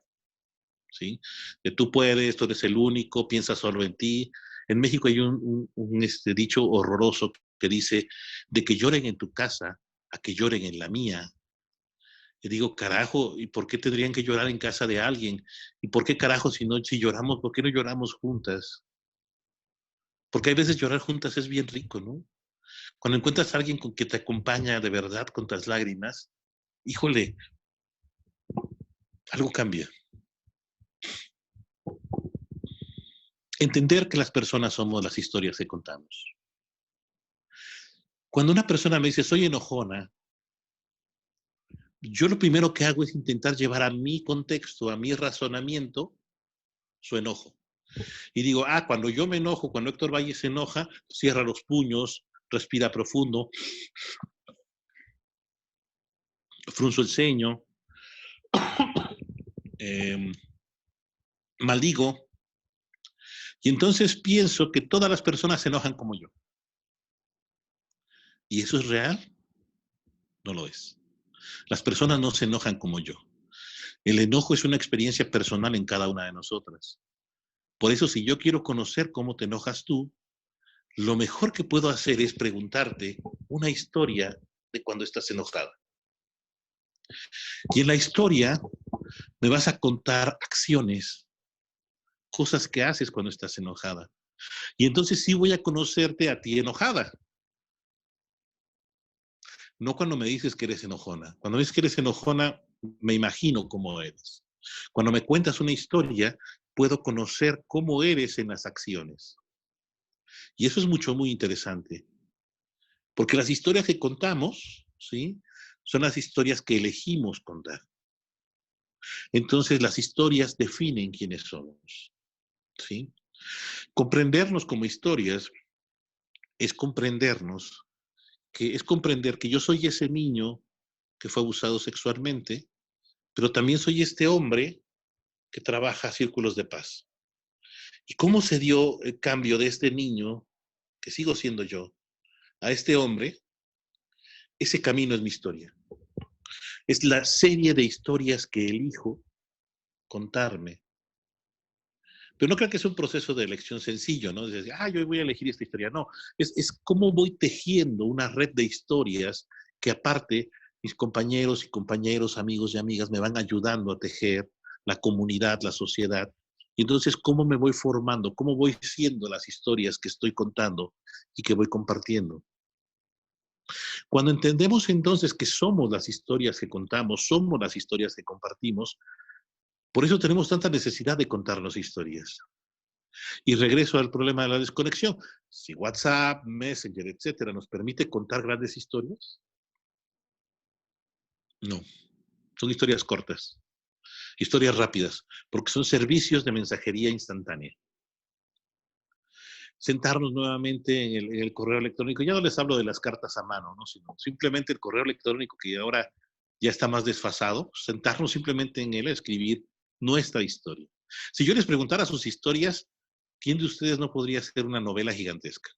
¿Sí? De tú puedes, tú eres el único, piensa solo en ti. En México hay un dicho horroroso que dice, de que lloren en tu casa a que lloren en la mía. Y digo, carajo, ¿y por qué tendrían que llorar en casa de alguien? ¿Y por qué carajo si lloramos, por qué no lloramos juntas? Porque hay veces llorar juntas es bien rico, ¿no? Cuando encuentras a alguien con que te acompaña de verdad con tus lágrimas, híjole, algo cambia. Entender que las personas somos las historias que contamos. Cuando una persona me dice, soy enojona, yo lo primero que hago es intentar llevar a mi contexto, a mi razonamiento, su enojo. Y digo, cuando yo me enojo, cuando Héctor Valle se enoja, cierra los puños, respira profundo, frunzo el ceño, maldigo, y entonces pienso que todas las personas se enojan como yo. ¿Y eso es real? No lo es. Las personas no se enojan como yo. El enojo es una experiencia personal en cada una de nosotras. Por eso, si yo quiero conocer cómo te enojas tú, lo mejor que puedo hacer es preguntarte una historia de cuando estás enojada. Y en la historia me vas a contar acciones, cosas que haces cuando estás enojada. Y entonces sí voy a conocerte a ti enojada. No cuando me dices que eres enojona. Cuando me dices que eres enojona, me imagino cómo eres. Cuando me cuentas una historia, puedo conocer cómo eres en las acciones. Y eso es muy interesante. Porque las historias que contamos, ¿sí?, son las historias que elegimos contar. Entonces, las historias definen quiénes somos, ¿sí? Comprendernos como historias es comprendernos, es comprender que yo soy ese niño que fue abusado sexualmente, pero también soy este hombre que trabaja círculos de paz. ¿Y cómo se dio el cambio de este niño, que sigo siendo yo, a este hombre? Ese camino es mi historia. Es la serie de historias que elijo contarme. Pero no creo que es un proceso de elección sencillo, ¿no? Es decir, yo voy a elegir esta historia. No, es cómo voy tejiendo una red de historias que aparte mis compañeros, amigos y amigas me van ayudando a tejer la comunidad, la sociedad. Y entonces, ¿cómo me voy formando? ¿Cómo voy siendo las historias que estoy contando y que voy compartiendo? Cuando entendemos entonces que somos las historias que contamos, somos las historias que compartimos, por eso tenemos tanta necesidad de contarnos historias. Y regreso al problema de la desconexión. Si WhatsApp, Messenger, etcétera, nos permite contar grandes historias, no. Son historias cortas, historias rápidas, porque son servicios de mensajería instantánea. Sentarnos nuevamente en el correo electrónico, ya no les hablo de las cartas a mano, ¿no?, sino simplemente el correo electrónico que ahora ya está más desfasado, sentarnos simplemente en él a escribir nuestra historia. Si yo les preguntara sus historias, ¿quién de ustedes no podría hacer una novela gigantesca?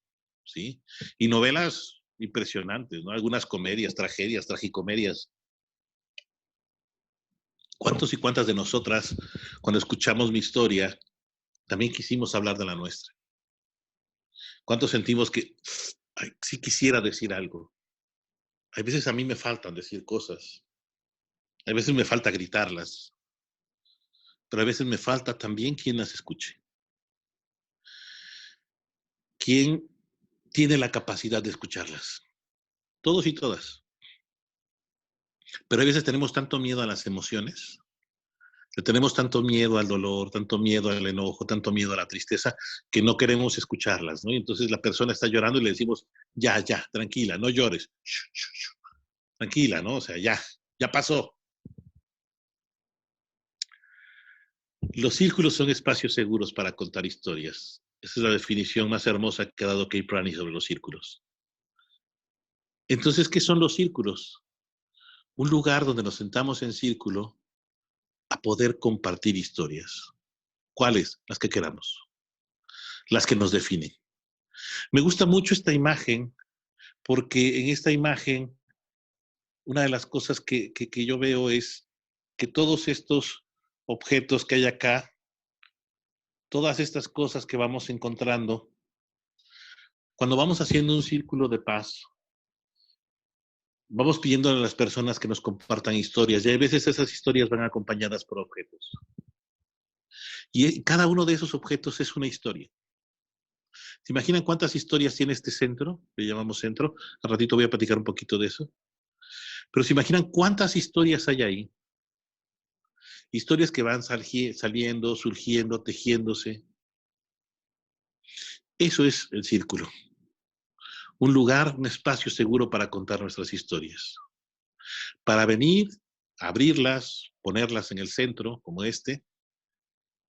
¿Sí? Y novelas impresionantes, ¿no? Algunas comedias, tragedias, tragicomedias. ¿Cuántos y cuántas de nosotras, cuando escuchamos mi historia, también quisimos hablar de la nuestra? ¿Cuántos sentimos que sí quisiera decir algo? Hay veces a mí me faltan decir cosas. Hay veces me falta gritarlas. Pero a veces me falta también quien las escuche. ¿Quién tiene la capacidad de escucharlas? Todos y todas. Pero a veces tenemos tanto miedo a las emociones, le tenemos tanto miedo al dolor, tanto miedo al enojo, tanto miedo a la tristeza, que no queremos escucharlas, ¿no? Y entonces la persona está llorando y le decimos, ya, tranquila, no llores. Tranquila, ¿no? O sea, ya pasó. Los círculos son espacios seguros para contar historias. Esa es la definición más hermosa que ha dado Kay Prani sobre los círculos. Entonces, ¿qué son los círculos? Un lugar donde nos sentamos en círculo a poder compartir historias. ¿Cuáles? Las que queramos. Las que nos definen. Me gusta mucho esta imagen porque en esta imagen una de las cosas que yo veo es que todos estos objetos que hay acá, todas estas cosas que vamos encontrando, cuando vamos haciendo un círculo de paz, vamos pidiendo a las personas que nos compartan historias y a veces esas historias van acompañadas por objetos. Y cada uno de esos objetos es una historia. ¿Se imaginan cuántas historias tiene este centro? Le llamamos centro. Al ratito voy a platicar un poquito de eso. Pero ¿se imaginan cuántas historias hay ahí? Historias que van saliendo, surgiendo, tejiéndose. Eso es el círculo. Un lugar, un espacio seguro para contar nuestras historias. Para venir, abrirlas, ponerlas en el centro, como este,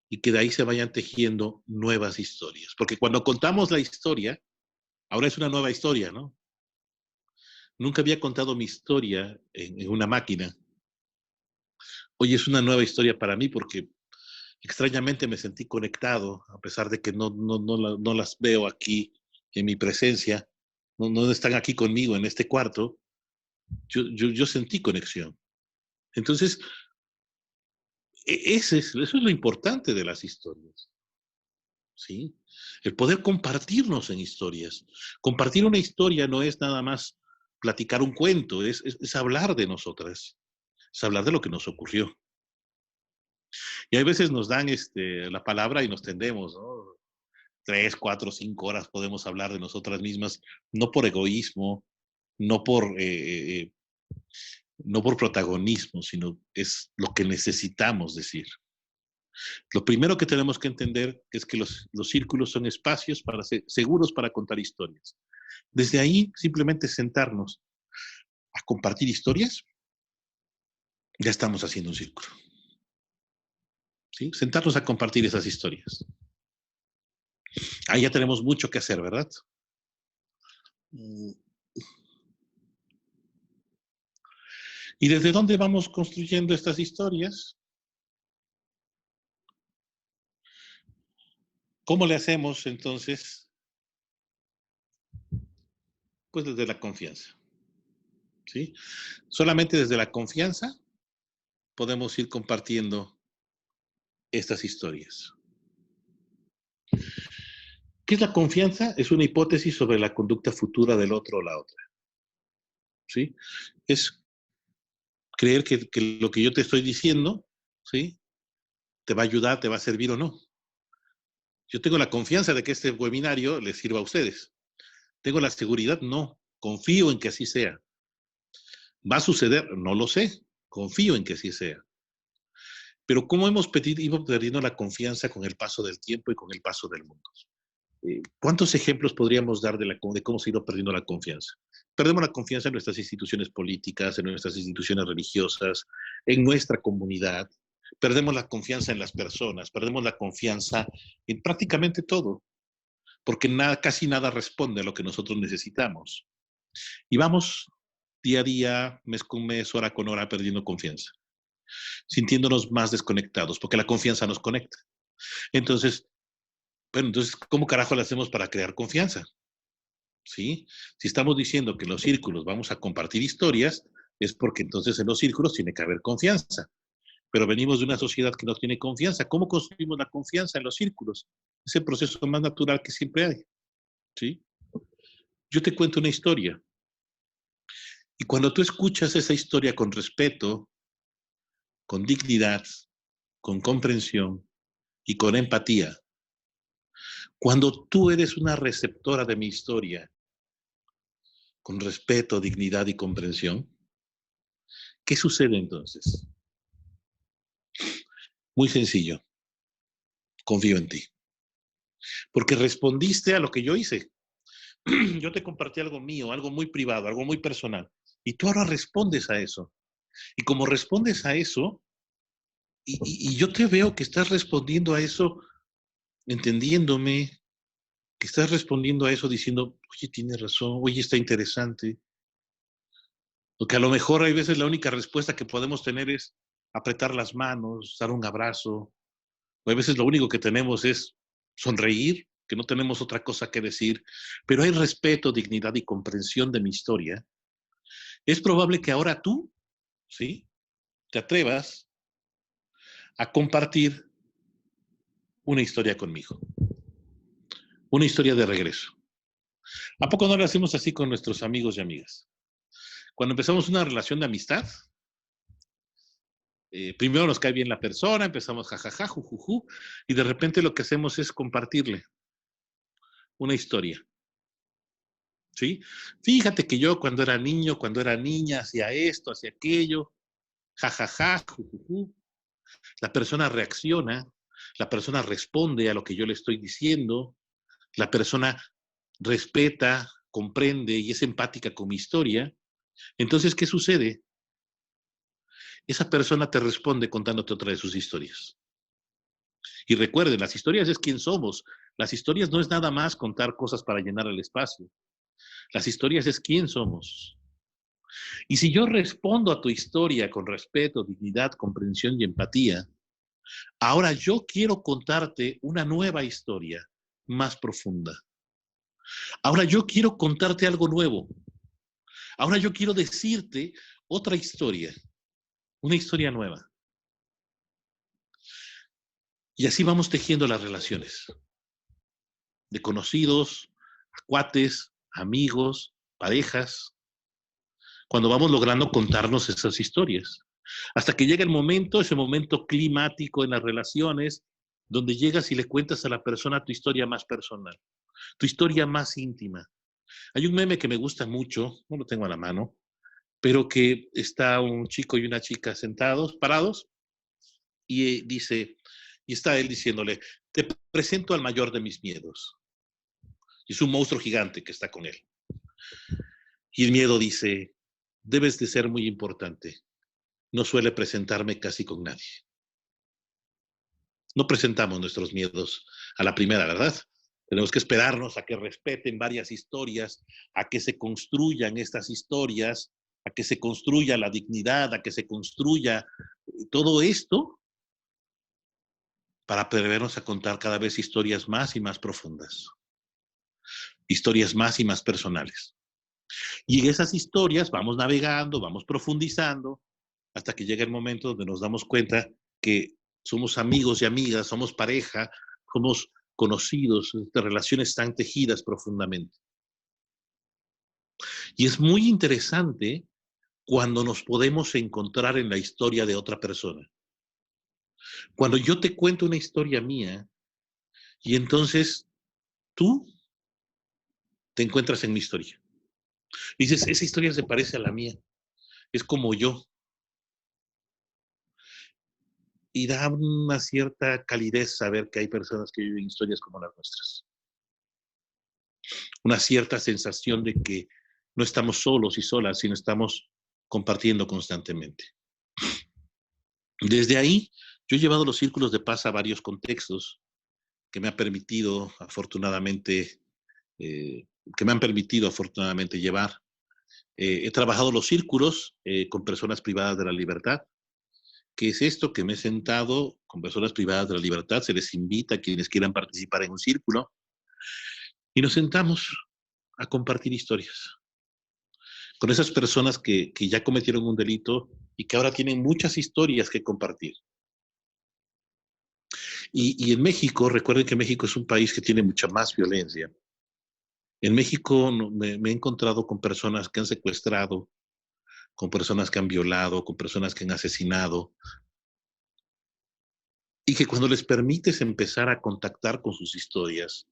y que de ahí se vayan tejiendo nuevas historias. Porque cuando contamos la historia, Ahora es una nueva historia, ¿no? Nunca había contado mi historia en una máquina. Hoy es una nueva historia para mí porque extrañamente me sentí conectado, a pesar de que no las veo aquí en mi presencia, no están aquí conmigo en este cuarto. Yo sentí conexión. Entonces, eso es lo importante de las historias, ¿sí? El poder compartirnos en historias. Compartir una historia no es nada más platicar un cuento, es hablar de nosotras, es hablar de lo que nos ocurrió. Y hay veces nos dan la palabra y nos tendemos, ¿no? 3, 4, 5 horas podemos hablar de nosotras mismas, no por egoísmo, no por, no por protagonismo, sino es lo que necesitamos decir. Lo primero que tenemos que entender es que los círculos son espacios seguros para contar historias. Desde ahí, simplemente sentarnos a compartir historias, ya estamos haciendo un círculo. ¿Sí? Sentarnos a compartir esas historias. Ahí ya tenemos mucho que hacer, ¿verdad? ¿Y desde dónde vamos construyendo estas historias? ¿Cómo le hacemos entonces? Pues desde la confianza. ¿Sí? Solamente desde la confianza podemos ir compartiendo estas historias. ¿Qué es la confianza? Es una hipótesis sobre la conducta futura del otro o la otra. ¿Sí? Es creer que lo que yo te estoy diciendo, ¿sí? Te va a ayudar, te va a servir o no. Yo tengo la confianza de que este webinario les sirva a ustedes. ¿Tengo la seguridad? No. Confío en que así sea. ¿Va a suceder? No lo sé. Confío en que así sea. Pero ¿cómo hemos ido perdiendo la confianza con el paso del tiempo y con el paso del mundo? ¿Cuántos ejemplos podríamos dar de cómo se ha ido perdiendo la confianza? Perdemos la confianza en nuestras instituciones políticas, en nuestras instituciones religiosas, en nuestra comunidad. Perdemos la confianza en las personas, perdemos la confianza en prácticamente todo, porque casi nada responde a lo que nosotros necesitamos. Y vamos día a día, mes con mes, hora con hora, perdiendo confianza, sintiéndonos más desconectados, porque la confianza nos conecta. Entonces, bueno, entonces, ¿cómo carajo le hacemos para crear confianza? ¿Sí? Si estamos diciendo que en los círculos vamos a compartir historias, es porque entonces en los círculos tiene que haber confianza. Pero venimos de una sociedad que no tiene confianza. ¿Cómo construimos la confianza en los círculos? Es el proceso más natural que siempre hay. ¿Sí? Yo te cuento una historia. Y cuando tú escuchas esa historia con respeto, con dignidad, con comprensión y con empatía, cuando tú eres una receptora de mi historia, con respeto, dignidad y comprensión, ¿qué sucede entonces? Muy sencillo, confío en ti. Porque respondiste a lo que yo hice. Yo te compartí algo mío, algo muy privado, algo muy personal. Y tú ahora respondes a eso. Y como respondes a eso, y yo te veo que estás respondiendo a eso, entendiéndome, que estás respondiendo a eso diciendo, oye, tienes razón, oye, está interesante. Porque a lo mejor hay veces la única respuesta que podemos tener es apretar las manos, dar un abrazo. O a veces lo único que tenemos es sonreír, que no tenemos otra cosa que decir. Pero hay respeto, dignidad y comprensión de mi historia. Es probable que ahora tú, ¿sí?, te atrevas a compartir una historia conmigo. Una historia de regreso. ¿A poco no lo hacemos así con nuestros amigos y amigas? Cuando empezamos una relación de amistad, primero nos cae bien la persona, empezamos jajaja, jujuju, y de repente lo que hacemos es compartirle una historia. ¿Sí? Fíjate que yo cuando era niño, cuando era niña, hacía esto, hacía aquello, jajaja, jujuju. La persona reacciona, la persona responde a lo que yo le estoy diciendo, la persona respeta, comprende y es empática con mi historia. Entonces, ¿qué sucede? Esa persona te responde contándote otra de sus historias. Y recuerden, las historias es quién somos. Las historias no es nada más contar cosas para llenar el espacio. Las historias es quién somos. Y si yo respondo a tu historia con respeto, dignidad, comprensión y empatía, ahora yo quiero contarte una nueva historia más profunda. Ahora yo quiero contarte algo nuevo. Ahora yo quiero decirte otra historia, una historia nueva. Y así vamos tejiendo las relaciones de conocidos, cuates, amigos, parejas, cuando vamos logrando contarnos esas historias. Hasta que llega el momento, ese momento climático en las relaciones, donde llegas y le cuentas a la persona tu historia más personal, tu historia más íntima. Hay un meme que me gusta mucho, no lo tengo a la mano, pero que está un chico y una chica sentados, parados, y dice, y está él diciéndole, te presento al mayor de mis miedos. Y es un monstruo gigante que está con él. Y el miedo dice, debes de ser muy importante. No suele presentarme casi con nadie. No presentamos nuestros miedos a la primera, ¿verdad? Tenemos que esperarnos a que respeten varias historias, a que se construyan estas historias, a que se construya la dignidad, a que se construya todo esto para atrevernos a contar cada vez historias más y más profundas, historias más y más personales. Y en esas historias vamos navegando, vamos profundizando, hasta que llega el momento donde nos damos cuenta que somos amigos y amigas, somos pareja, somos conocidos, de relaciones tan tejidas profundamente. Y es muy interesante cuando nos podemos encontrar en la historia de otra persona. Cuando yo te cuento una historia mía y entonces tú te encuentras en mi historia. Y dices, esa historia se parece a la mía, es como yo. Y da una cierta calidez saber que hay personas que viven historias como las nuestras. Una cierta sensación de que no estamos solos y solas, sino estamos compartiendo constantemente. Desde ahí, yo he llevado los círculos de paz a varios contextos que me ha permitido, afortunadamente, que me han permitido, afortunadamente, llevar. He trabajado los círculos con personas privadas de la libertad. ¿Qué es esto? Que me he sentado con personas privadas de la libertad, se les invita a quienes quieran participar en un círculo y nos sentamos a compartir historias con esas personas que ya cometieron un delito y que ahora tienen muchas historias que compartir. Y en México, recuerden que México es un país que tiene mucha más violencia. En México me he encontrado con personas que han secuestrado, con personas que han violado, con personas que han asesinado, y que cuando les permites empezar a contactar con sus historias,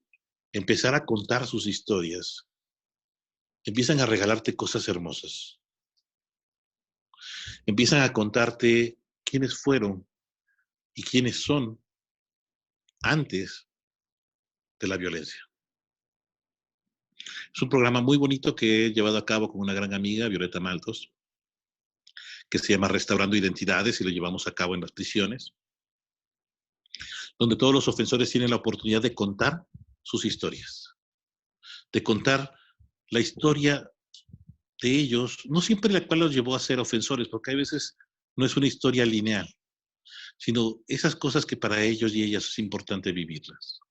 empezar a contar sus historias, empiezan a regalarte cosas hermosas. Empiezan a contarte quiénes fueron y quiénes son antes de la violencia. Es un programa muy bonito que he llevado a cabo con una gran amiga, Violeta Maltos, que se llama Restaurando Identidades y lo llevamos a cabo en las prisiones, donde todos los ofensores tienen la oportunidad de contar sus historias, de contar la historia de ellos, no siempre la cual los llevó a ser ofensores, porque hay veces no es una historia lineal, sino esas cosas que para ellos y ellas es importante vivirlas.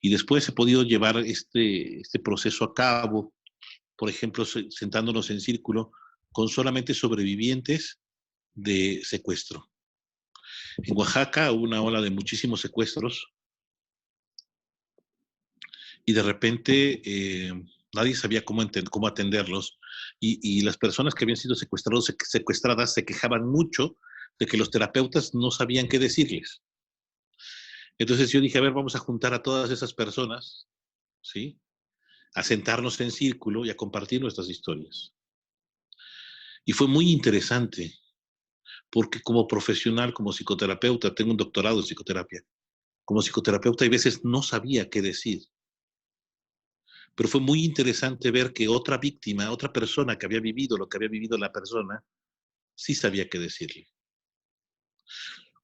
Y después he podido llevar este proceso a cabo, por ejemplo, sentándonos en círculo con solamente sobrevivientes de secuestro. En Oaxaca hubo una ola de muchísimos secuestros y de repente nadie sabía cómo atenderlos y las personas que habían sido secuestradas se quejaban mucho de que los terapeutas no sabían qué decirles. Entonces yo dije, a ver, vamos a juntar a todas esas personas, ¿sí? A sentarnos en círculo y a compartir nuestras historias. Y fue muy interesante, porque como profesional, como psicoterapeuta, tengo un doctorado en psicoterapia, como psicoterapeuta hay veces no sabía qué decir. Pero fue muy interesante ver que otra víctima, otra persona que había vivido lo que había vivido la persona, sí sabía qué decirle.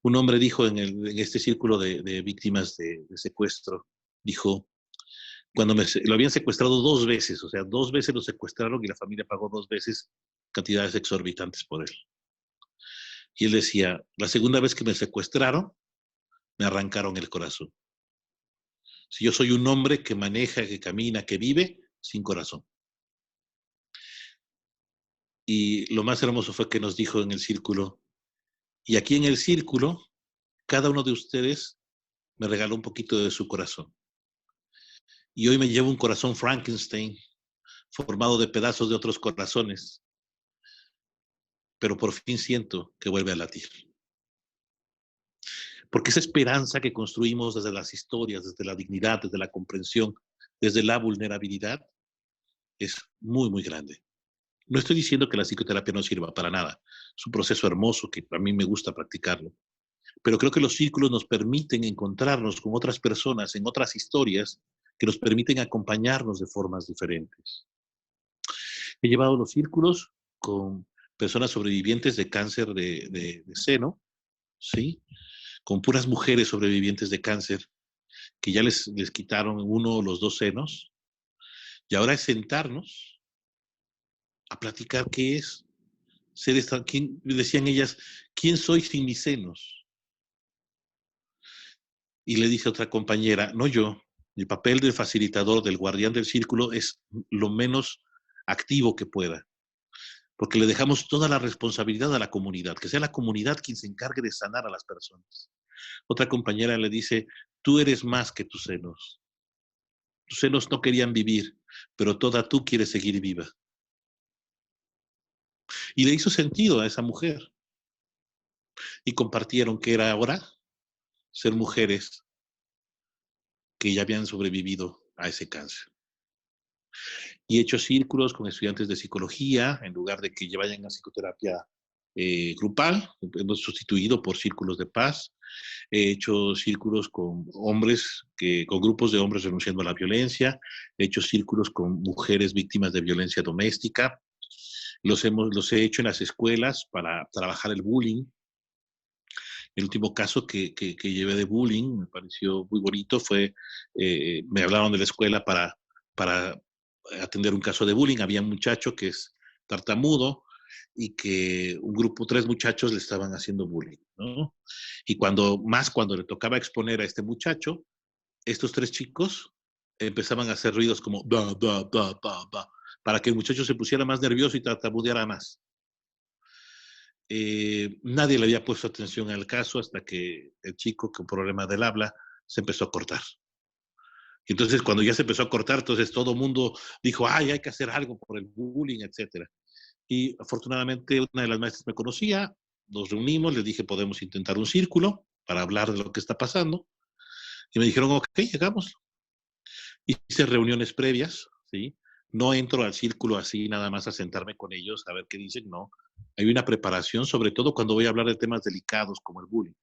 Un hombre dijo en este círculo de víctimas de secuestro, dijo, cuando lo habían secuestrado 2 veces, o sea, 2 veces lo secuestraron y la familia pagó 2 veces cantidades exorbitantes por él. Y él decía, la segunda vez que me secuestraron, me arrancaron el corazón. Si yo soy un hombre que maneja, que camina, que vive, sin corazón. Y lo más hermoso fue que nos dijo en el círculo, y aquí en el círculo, cada uno de ustedes me regaló un poquito de su corazón. Y hoy me llevo un corazón Frankenstein, formado de pedazos de otros corazones, pero por fin siento que vuelve a latir. Porque esa esperanza que construimos desde las historias, desde la dignidad, desde la comprensión, desde la vulnerabilidad, es muy, muy grande. No estoy diciendo que la psicoterapia no sirva para nada. Es un proceso hermoso que a mí me gusta practicarlo. Pero creo que los círculos nos permiten encontrarnos con otras personas en otras historias que nos permiten acompañarnos de formas diferentes. He llevado los círculos con personas sobrevivientes de cáncer de seno, ¿sí? Con puras mujeres sobrevivientes de cáncer que ya les quitaron uno o los 2 senos. Y ahora es sentarnos a platicar qué es ser decían ellas, ¿quién soy sin mis senos? Y le dice otra compañera, no yo, el papel del facilitador, del guardián del círculo es lo menos activo que pueda, porque le dejamos toda la responsabilidad a la comunidad, que sea la comunidad quien se encargue de sanar a las personas. Otra compañera le dice, tú eres más que tus senos. Tus senos no querían vivir, pero toda tú quieres seguir viva. Y le hizo sentido a esa mujer. Y compartieron que era ahora ser mujeres que ya habían sobrevivido a ese cáncer. Y he hecho círculos con estudiantes de psicología, en lugar de que vayan a psicoterapia grupal, hemos sustituido por círculos de paz. He hecho círculos con hombres, con grupos de hombres renunciando a la violencia. He hecho círculos con mujeres víctimas de violencia doméstica. Los he hecho en las escuelas para trabajar el bullying. El último caso que llevé de bullying, me pareció muy bonito, fue, me hablaron de la escuela para atender un caso de bullying. Había un muchacho que es tartamudo y que un grupo, 3 muchachos le estaban haciendo bullying, ¿no? Y cuando le tocaba exponer a este muchacho, estos 3 chicos empezaban a hacer ruidos como ba, ba, ba, ba, ba, para que el muchacho se pusiera más nervioso y tartamudeara más. Nadie le había puesto atención al caso hasta que el chico con problema del habla se empezó a cortar. Y entonces cuando ya se empezó a cortar, entonces todo el mundo dijo, ay, hay que hacer algo por el bullying, etc. Y afortunadamente una de las maestras me conocía, nos reunimos, les dije, podemos intentar un círculo para hablar de lo que está pasando. Y me dijeron, ok, llegamos. Hice reuniones previas, ¿sí? No entro al círculo así nada más a sentarme con ellos a ver qué dicen, no. Hay una preparación, sobre todo cuando voy a hablar de temas delicados como el bullying.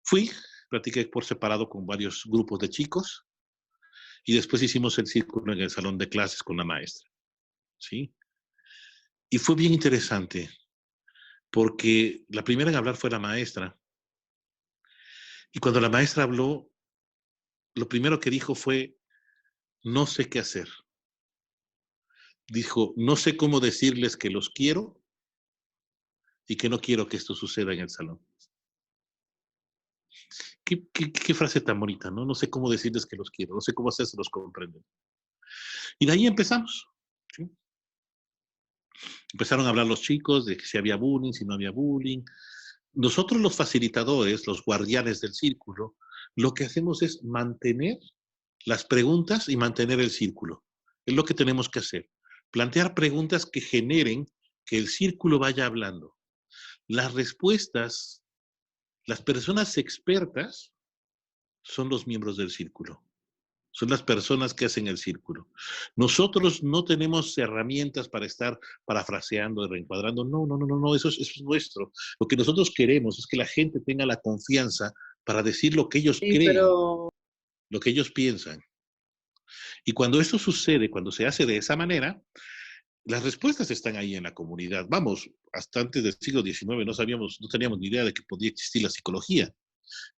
Fui, platiqué por separado con varios grupos de chicos y después hicimos el círculo en el salón de clases con la maestra, ¿sí? Y fue bien interesante porque la primera en hablar fue la maestra. Y cuando la maestra habló, lo primero que dijo fue, no sé qué hacer. Dijo, no sé cómo decirles que los quiero y que no quiero que esto suceda en el salón. ¿Qué frase tan bonita, ¿no? No sé cómo decirles que los quiero, no sé cómo hacerlos comprender. Y de ahí empezamos, ¿sí? Empezaron a hablar los chicos de que si había bullying, si no había bullying. Nosotros los facilitadores, los guardianes del círculo, lo que hacemos es mantener las preguntas y mantener el círculo. Es lo que tenemos que hacer. Plantear preguntas que generen que el círculo vaya hablando. Las respuestas, las personas expertas son los miembros del círculo. Son las personas que hacen el círculo. Nosotros no tenemos herramientas para estar parafraseando, reencuadrando. No, eso es nuestro. Lo que nosotros queremos es que la gente tenga la confianza para decir lo que ellos creen, lo que ellos piensan. Y cuando esto sucede, cuando se hace de esa manera, Las respuestas están ahí en la comunidad. Vamos, hasta antes del siglo XIX no teníamos ni idea de que podía existir la psicología.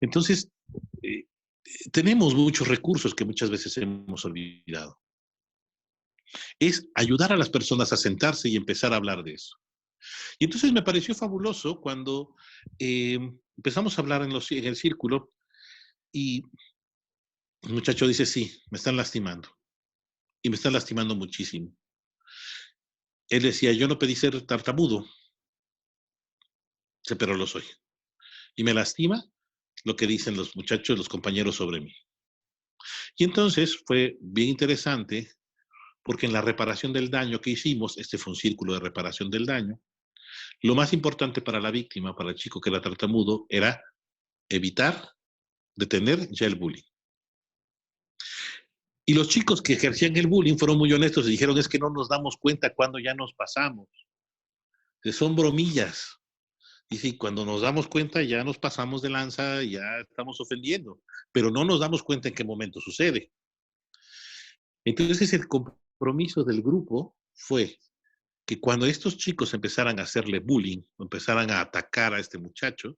Entonces, eh, tenemos muchos recursos que muchas veces hemos olvidado. Es ayudar a las personas a sentarse y empezar a hablar de eso. Y entonces me pareció fabuloso cuando empezamos a hablar en el círculo y el muchacho dice, sí, me están lastimando. Y me están lastimando muchísimo. Él decía, yo no pedí ser tartamudo, pero lo soy. Y me lastima lo que dicen los muchachos, los compañeros sobre mí. Y entonces fue bien interesante porque en la reparación del daño que hicimos, este fue un círculo de reparación del daño, lo más importante para la víctima, para el chico que era tartamudo, era evitar, detener ya el bullying. Y los chicos que ejercían el bullying fueron muy honestos y dijeron, es que no nos damos cuenta cuando ya nos pasamos. Que son bromillas. Y sí, cuando nos damos cuenta ya nos pasamos de lanza, ya estamos ofendiendo, pero no nos damos cuenta en qué momento sucede. Entonces el compromiso del grupo fue que cuando estos chicos empezaran a hacerle bullying, empezaran a atacar a este muchacho,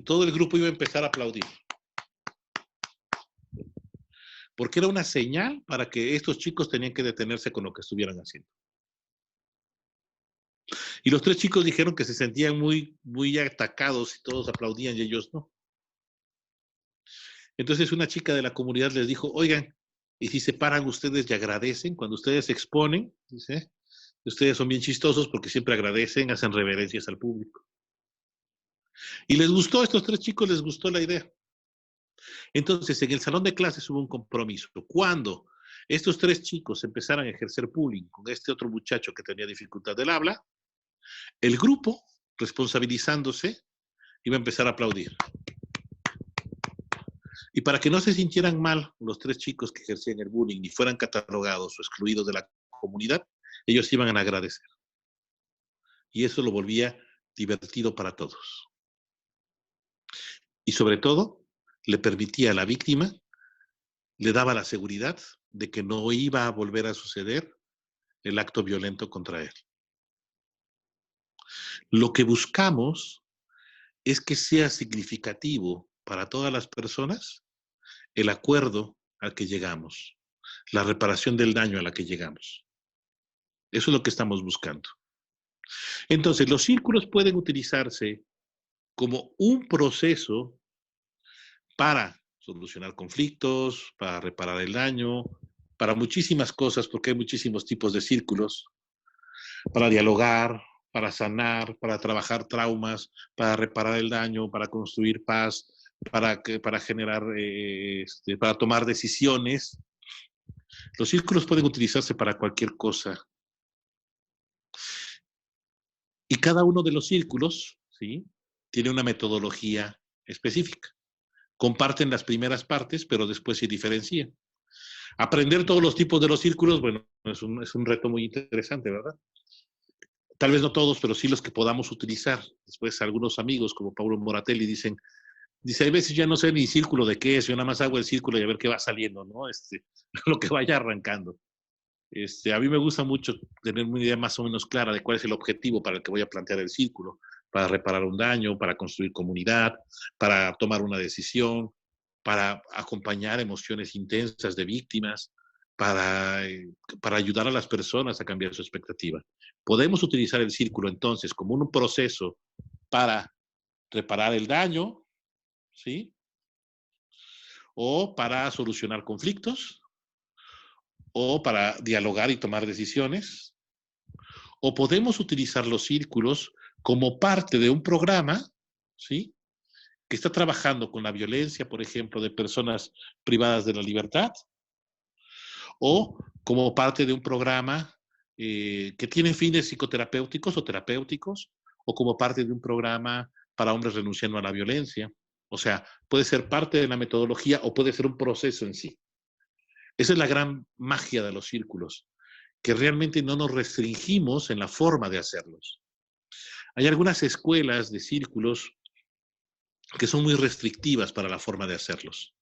todo el grupo iba a empezar a aplaudir. Porque era una señal para que estos chicos tenían que detenerse con lo que estuvieran haciendo. Y los tres chicos dijeron que se sentían muy, muy atacados y todos aplaudían y ellos no. Entonces una chica de la comunidad les dijo, oigan, ¿y si se paran ustedes y agradecen? Cuando ustedes se exponen, dice, ustedes son bien chistosos porque siempre agradecen, hacen reverencias al público. Y les gustó, a estos tres chicos les gustó la idea. Entonces, en el salón de clases hubo un compromiso. Cuando estos tres chicos empezaran a ejercer bullying con este otro muchacho que tenía dificultad del habla, el grupo, responsabilizándose, iba a empezar a aplaudir. Y para que no se sintieran mal los tres chicos que ejercían el bullying ni fueran catalogados o excluidos de la comunidad, ellos iban a agradecer. Y eso lo volvía divertido para todos. Y sobre todo, le permitía a la víctima, le daba la seguridad de que no iba a volver a suceder el acto violento contra él. Lo que buscamos es que sea significativo para todas las personas el acuerdo al que llegamos, la reparación del daño a la que llegamos. Eso es lo que estamos buscando. Entonces, los círculos pueden utilizarse como un proceso para solucionar conflictos, para reparar el daño, para muchísimas cosas, porque hay muchísimos tipos de círculos, para dialogar, para sanar, para trabajar traumas, para reparar el daño, para construir paz, para generar, para tomar decisiones. Los círculos pueden utilizarse para cualquier cosa. Y cada uno de los círculos, ¿sí?, tiene una metodología específica. Comparten las primeras partes, pero después se diferencian. Aprender todos los tipos de los círculos, bueno, es un reto muy interesante, ¿verdad? Tal vez no todos, pero sí los que podamos utilizar. Después algunos amigos como Paulo Moratelli dice, hay veces ya no sé ni círculo de qué es, yo nada más hago el círculo y a ver qué va saliendo, ¿no? Lo que vaya arrancando. A mí me gusta mucho tener una idea más o menos clara de cuál es el objetivo para el que voy a plantear el círculo, para reparar un daño, para construir comunidad, para tomar una decisión, para acompañar emociones intensas de víctimas, para ayudar a las personas a cambiar su expectativa. Podemos utilizar el círculo entonces como un proceso para reparar el daño, ¿sí?, o para solucionar conflictos, o para dialogar y tomar decisiones, o podemos utilizar los círculos como parte de un programa, ¿sí?, que está trabajando con la violencia, por ejemplo, de personas privadas de la libertad, o como parte de un programa que tiene fines psicoterapéuticos o terapéuticos, o como parte de un programa para hombres renunciando a la violencia. O sea, puede ser parte de la metodología o puede ser un proceso en sí. Esa es la gran magia de los círculos, que realmente no nos restringimos en la forma de hacerlos. Hay algunas escuelas de círculos que son muy restrictivas para la forma de hacerlos.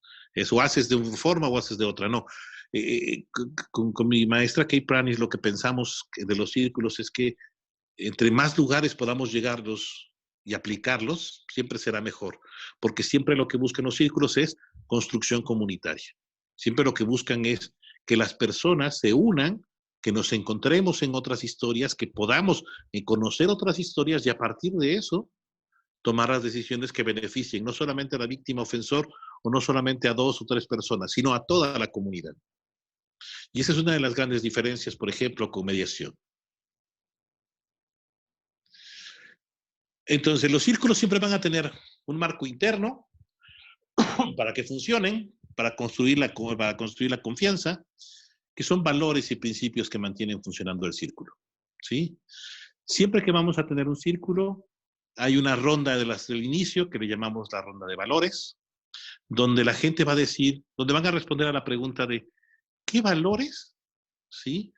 O haces de una forma o haces de otra. No. Con mi maestra Kay Pranis lo que pensamos de los círculos es que entre más lugares podamos llegarlos y aplicarlos, siempre será mejor, porque siempre lo que buscan los círculos es construcción comunitaria. Siempre lo que buscan es que las personas se unan, que nos encontremos en otras historias, que podamos conocer otras historias y a partir de eso tomar las decisiones que beneficien no solamente a la víctima ofensor o no solamente a 2 o 3 personas, sino a toda la comunidad. Y esa es una de las grandes diferencias, por ejemplo, con mediación. Entonces, los círculos siempre van a tener un marco interno para que funcionen, para construir la confianza, que son valores y principios que mantienen funcionando el círculo. ¿Sí? Siempre que vamos a tener un círculo, hay una ronda del inicio que le llamamos la ronda de valores, donde la gente va a decir, donde van a responder a la pregunta de ¿qué valores, sí,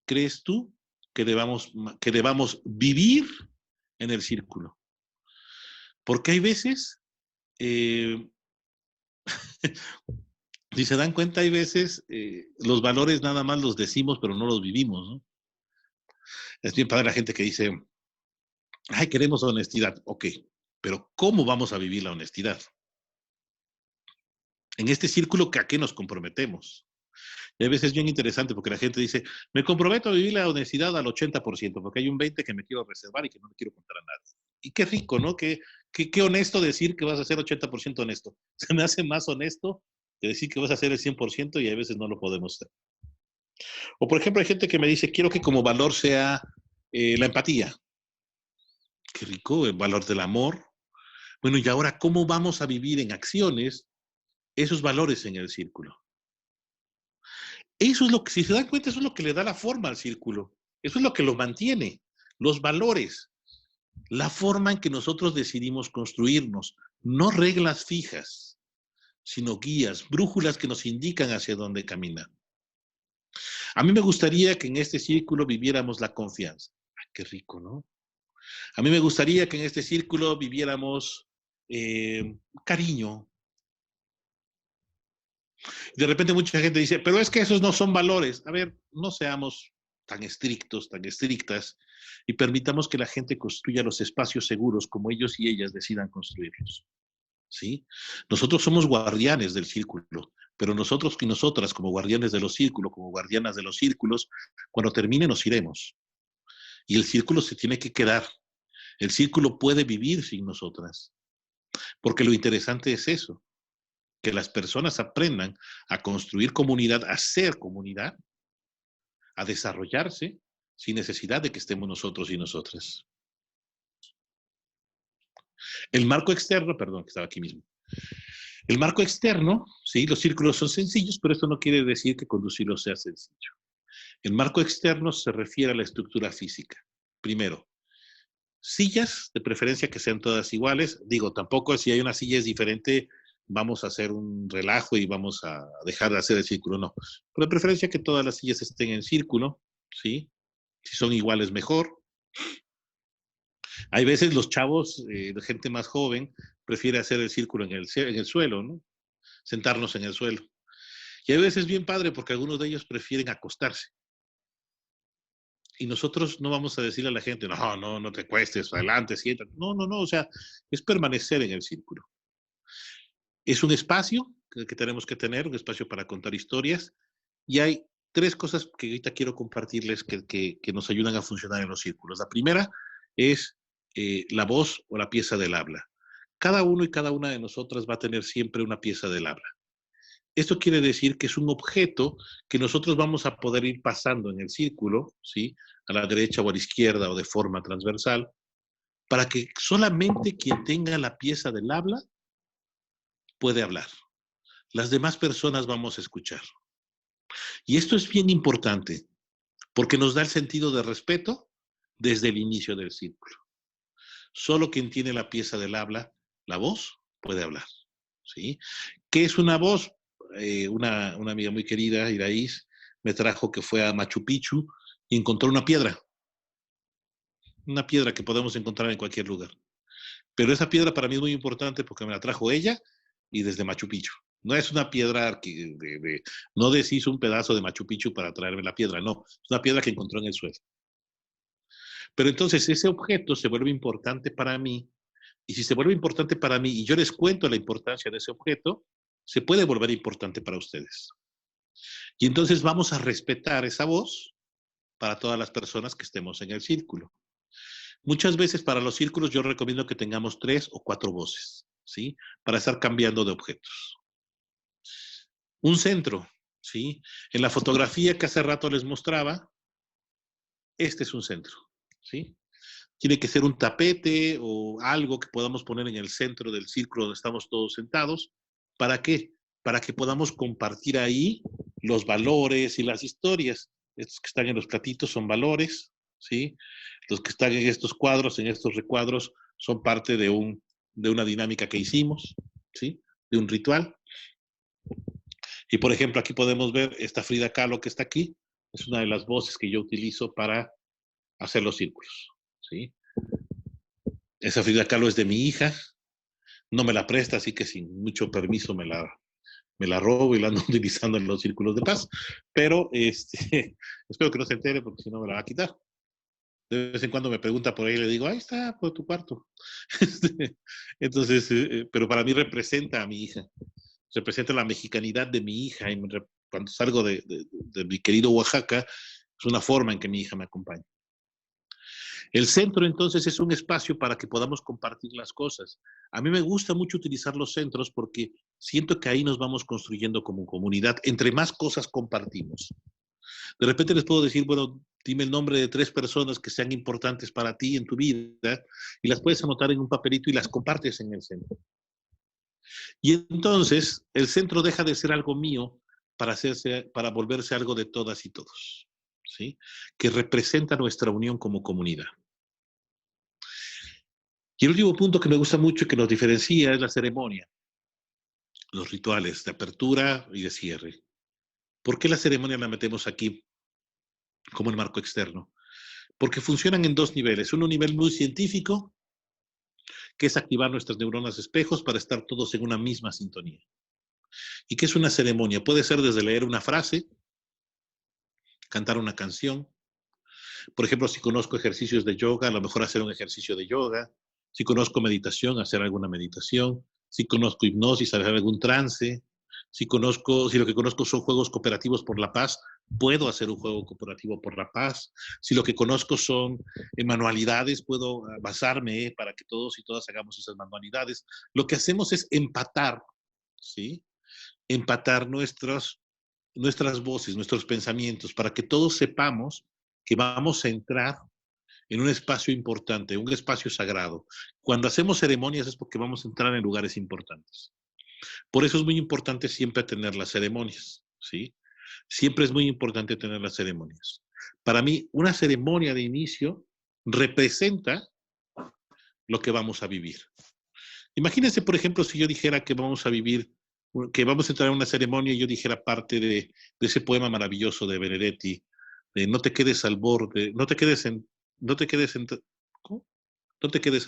crees tú que debamos vivir en el círculo? Porque hay veces, si se dan cuenta, hay veces los valores nada más los decimos, pero no los vivimos, ¿no? Es bien padre la gente que dice, ay, queremos honestidad. Ok, pero ¿cómo vamos a vivir la honestidad? En este círculo, ¿a qué nos comprometemos? Y a veces es bien interesante porque la gente dice, me comprometo a vivir la honestidad al 80%, porque hay un 20% que me quiero reservar y que no me quiero contar a nadie. Y qué rico, ¿no? Qué honesto decir que vas a ser 80% honesto. Se me hace más honesto que decir que vas a ser el 100% y a veces no lo podemos ser. O por ejemplo, hay gente que me dice, quiero que como valor sea la empatía. Qué rico, el valor del amor. Bueno, y ahora, ¿cómo vamos a vivir en acciones esos valores en el círculo? Eso es lo que, si se dan cuenta, eso es lo que le da la forma al círculo. Eso es lo que lo mantiene. Los valores. La forma en que nosotros decidimos construirnos. No reglas fijas, sino guías, brújulas que nos indican hacia dónde caminar. A mí me gustaría que en este círculo viviéramos la confianza. Ay, qué rico, ¿no? A mí me gustaría que en este círculo viviéramos cariño. De repente mucha gente dice, pero es que esos no son valores. A ver, no seamos tan estrictos, tan estrictas, y permitamos que la gente construya los espacios seguros como ellos y ellas decidan construirlos. ¿Sí? Nosotros somos guardianes del círculo, pero nosotros y nosotras como guardianes de los círculos, como guardianas de los círculos, cuando termine nos iremos. Y el círculo se tiene que quedar. El círculo puede vivir sin nosotras. Porque lo interesante es eso, que las personas aprendan a construir comunidad, a ser comunidad, a desarrollarse sin necesidad de que estemos nosotros y nosotras. El marco externo, perdón, que estaba aquí mismo. El marco externo, sí, los círculos son sencillos, pero esto no quiere decir que conducirlos sea sencillo. El marco externo se refiere a la estructura física. Primero, sillas, de preferencia que sean todas iguales. Digo, tampoco si hay una silla es diferente, vamos a hacer un relajo y vamos a dejar de hacer el círculo, no. Pero de preferencia que todas las sillas estén en círculo, ¿sí? Si son iguales, mejor. Hay veces los chavos, de gente más joven, prefiere hacer el círculo en el suelo, ¿no? Sentarnos en el suelo. Y hay veces bien padre porque algunos de ellos prefieren acostarse. Y nosotros no vamos a decirle a la gente, no te cuestes, adelante, siéntate. No, o sea, es permanecer en el círculo. Es un espacio que tenemos que tener, un espacio para contar historias. Y hay 3 cosas que ahorita quiero compartirles que nos ayudan a funcionar en los círculos. La primera es la voz o la pieza del habla. Cada uno y cada una de nosotras va a tener siempre una pieza del habla. Esto quiere decir que es un objeto que nosotros vamos a poder ir pasando en el círculo, ¿sí? A la derecha o a la izquierda o de forma transversal, para que solamente quien tenga la pieza del habla puede hablar. Las demás personas vamos a escuchar. Y esto es bien importante, porque nos da el sentido de respeto desde el inicio del círculo. Solo quien tiene la pieza del habla, la voz, puede hablar, ¿sí? ¿Qué es una voz? Una amiga muy querida, Iraís, me trajo que fue a Machu Picchu y encontró una piedra que podemos encontrar en cualquier lugar. Pero esa piedra para mí es muy importante porque me la trajo ella y desde Machu Picchu. No es una piedra no deshizo un pedazo de Machu Picchu para traerme la piedra, no. Es una piedra que encontró en el suelo. Pero entonces ese objeto se vuelve importante para mí, y si se vuelve importante para mí y yo les cuento la importancia de ese objeto, se puede volver importante para ustedes. Y entonces vamos a respetar esa voz para todas las personas que estemos en el círculo. Muchas veces para los círculos yo recomiendo que tengamos 3 o 4 voces, ¿sí? Para estar cambiando de objetos. Un centro, ¿sí? En la fotografía que hace rato les mostraba, este es un centro, ¿sí? Tiene que ser un tapete o algo que podamos poner en el centro del círculo donde estamos todos sentados. ¿Para qué? Para que podamos compartir ahí los valores y las historias. Estos que están en los platitos son valores, ¿sí? Los que están en estos cuadros, en estos recuadros, son parte de una dinámica que hicimos, ¿sí? De un ritual. Y por ejemplo, aquí podemos ver esta Frida Kahlo que está aquí. Es una de las voces que yo utilizo para hacer los círculos, ¿sí? Esa Frida Kahlo es de mi hija. No me la presta, así que sin mucho permiso me la robo y la ando utilizando en los círculos de paz. Pero espero que no se entere porque si no me la va a quitar. De vez en cuando me pregunta por ahí y le digo, ahí está, por tu cuarto. Entonces, pero para mí representa a mi hija. Representa la mexicanidad de mi hija. Y cuando salgo de mi querido Oaxaca, es una forma en que mi hija me acompaña. El centro, entonces, es un espacio para que podamos compartir las cosas. A mí me gusta mucho utilizar los centros porque siento que ahí nos vamos construyendo como comunidad. Entre más cosas compartimos. De repente les puedo decir, bueno, dime el nombre de 3 personas que sean importantes para ti en tu vida y las puedes anotar en un papelito y las compartes en el centro. Y entonces el centro deja de ser algo mío para volverse algo de todas y todos, ¿sí? Que representa nuestra unión como comunidad. Y el último punto que me gusta mucho y que nos diferencia es la ceremonia, los rituales de apertura y de cierre. ¿Por qué la ceremonia la metemos aquí como el marco externo? Porque funcionan en 2 niveles. Un nivel muy científico, que es activar nuestras neuronas espejos para estar todos en una misma sintonía. ¿Y qué es una ceremonia? Puede ser desde leer una frase, cantar una canción. Por ejemplo, si conozco ejercicios de yoga, a lo mejor hacer un ejercicio de yoga. Si conozco meditación, hacer alguna meditación. Si conozco hipnosis, hacer algún trance. Si lo que conozco son juegos cooperativos por la paz, puedo hacer un juego cooperativo por la paz. Si lo que conozco son manualidades, puedo basarme para que todos y todas hagamos esas manualidades. Lo que hacemos es empatar, ¿sí? Empatar nuestras voces, nuestros pensamientos, para que todos sepamos que vamos a entrar en un espacio importante, un espacio sagrado. Cuando hacemos ceremonias es porque vamos a entrar en lugares importantes. Por eso es muy importante siempre tener las ceremonias, ¿sí? Siempre es muy importante tener las ceremonias. Para mí, una ceremonia de inicio representa lo que vamos a vivir. Imagínense, por ejemplo, si yo dijera que vamos a entrar en una ceremonia y yo dijera parte de ese poema maravilloso de Benedetti, de no te quedes al borde, no te quedes al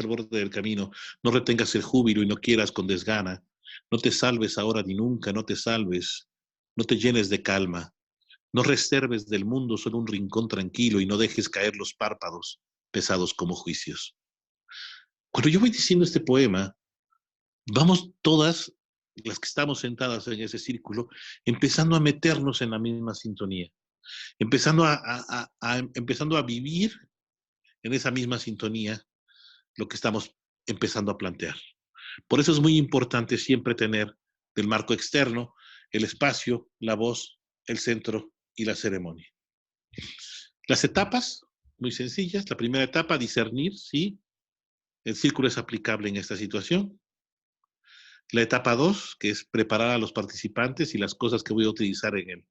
borde del camino, no retengas el júbilo y no quieras con desgana, no te salves ahora ni nunca, no te salves, no te llenes de calma, no reserves del mundo solo un rincón tranquilo y no dejes caer los párpados pesados como juicios. Cuando yo voy diciendo este poema, vamos todas las que estamos sentadas en ese círculo empezando a meternos en la misma sintonía, empezando a vivir en esa misma sintonía lo que estamos empezando a plantear. Por eso es muy importante siempre tener del marco externo el espacio, la voz, el centro y la ceremonia. Las etapas, muy sencillas. La primera etapa, discernir si el círculo es aplicable en esta situación. La etapa 2, que es preparar a los participantes y las cosas que voy a utilizar en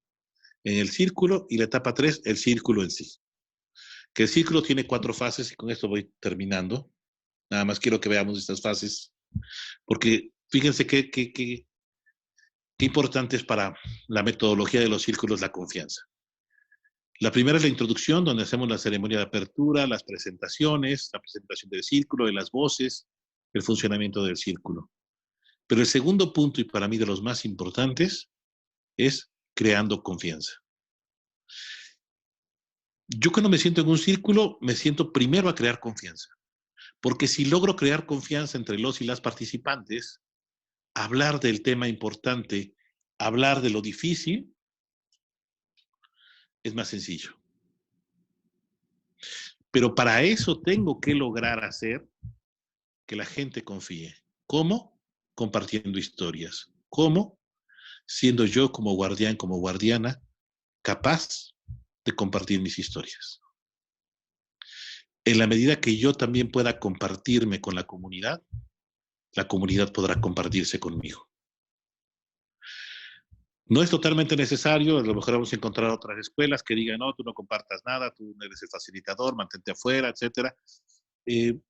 el círculo. Y la etapa 3, el círculo en sí. Que el círculo tiene 4 fases y con esto voy terminando. Nada más quiero que veamos estas fases, porque fíjense qué importante es para la metodología de los círculos la confianza. La primera es la introducción, donde hacemos la ceremonia de apertura, las presentaciones, la presentación del círculo, de las voces, el funcionamiento del círculo. Pero el segundo punto, y para mí de los más importantes, es creando confianza. Yo cuando me siento en un círculo, me siento primero a crear confianza. Porque si logro crear confianza entre los y las participantes, hablar del tema importante, hablar de lo difícil, es más sencillo. Pero para eso tengo que lograr hacer que la gente confíe. ¿Cómo? Compartiendo historias. ¿Cómo? Siendo yo como guardián, como guardiana, capaz de compartir mis historias. En la medida que yo también pueda compartirme con la comunidad podrá compartirse conmigo. No es totalmente necesario, a lo mejor vamos a encontrar otras escuelas que digan, no, tú no compartas nada, tú eres el facilitador, mantente afuera, etc. En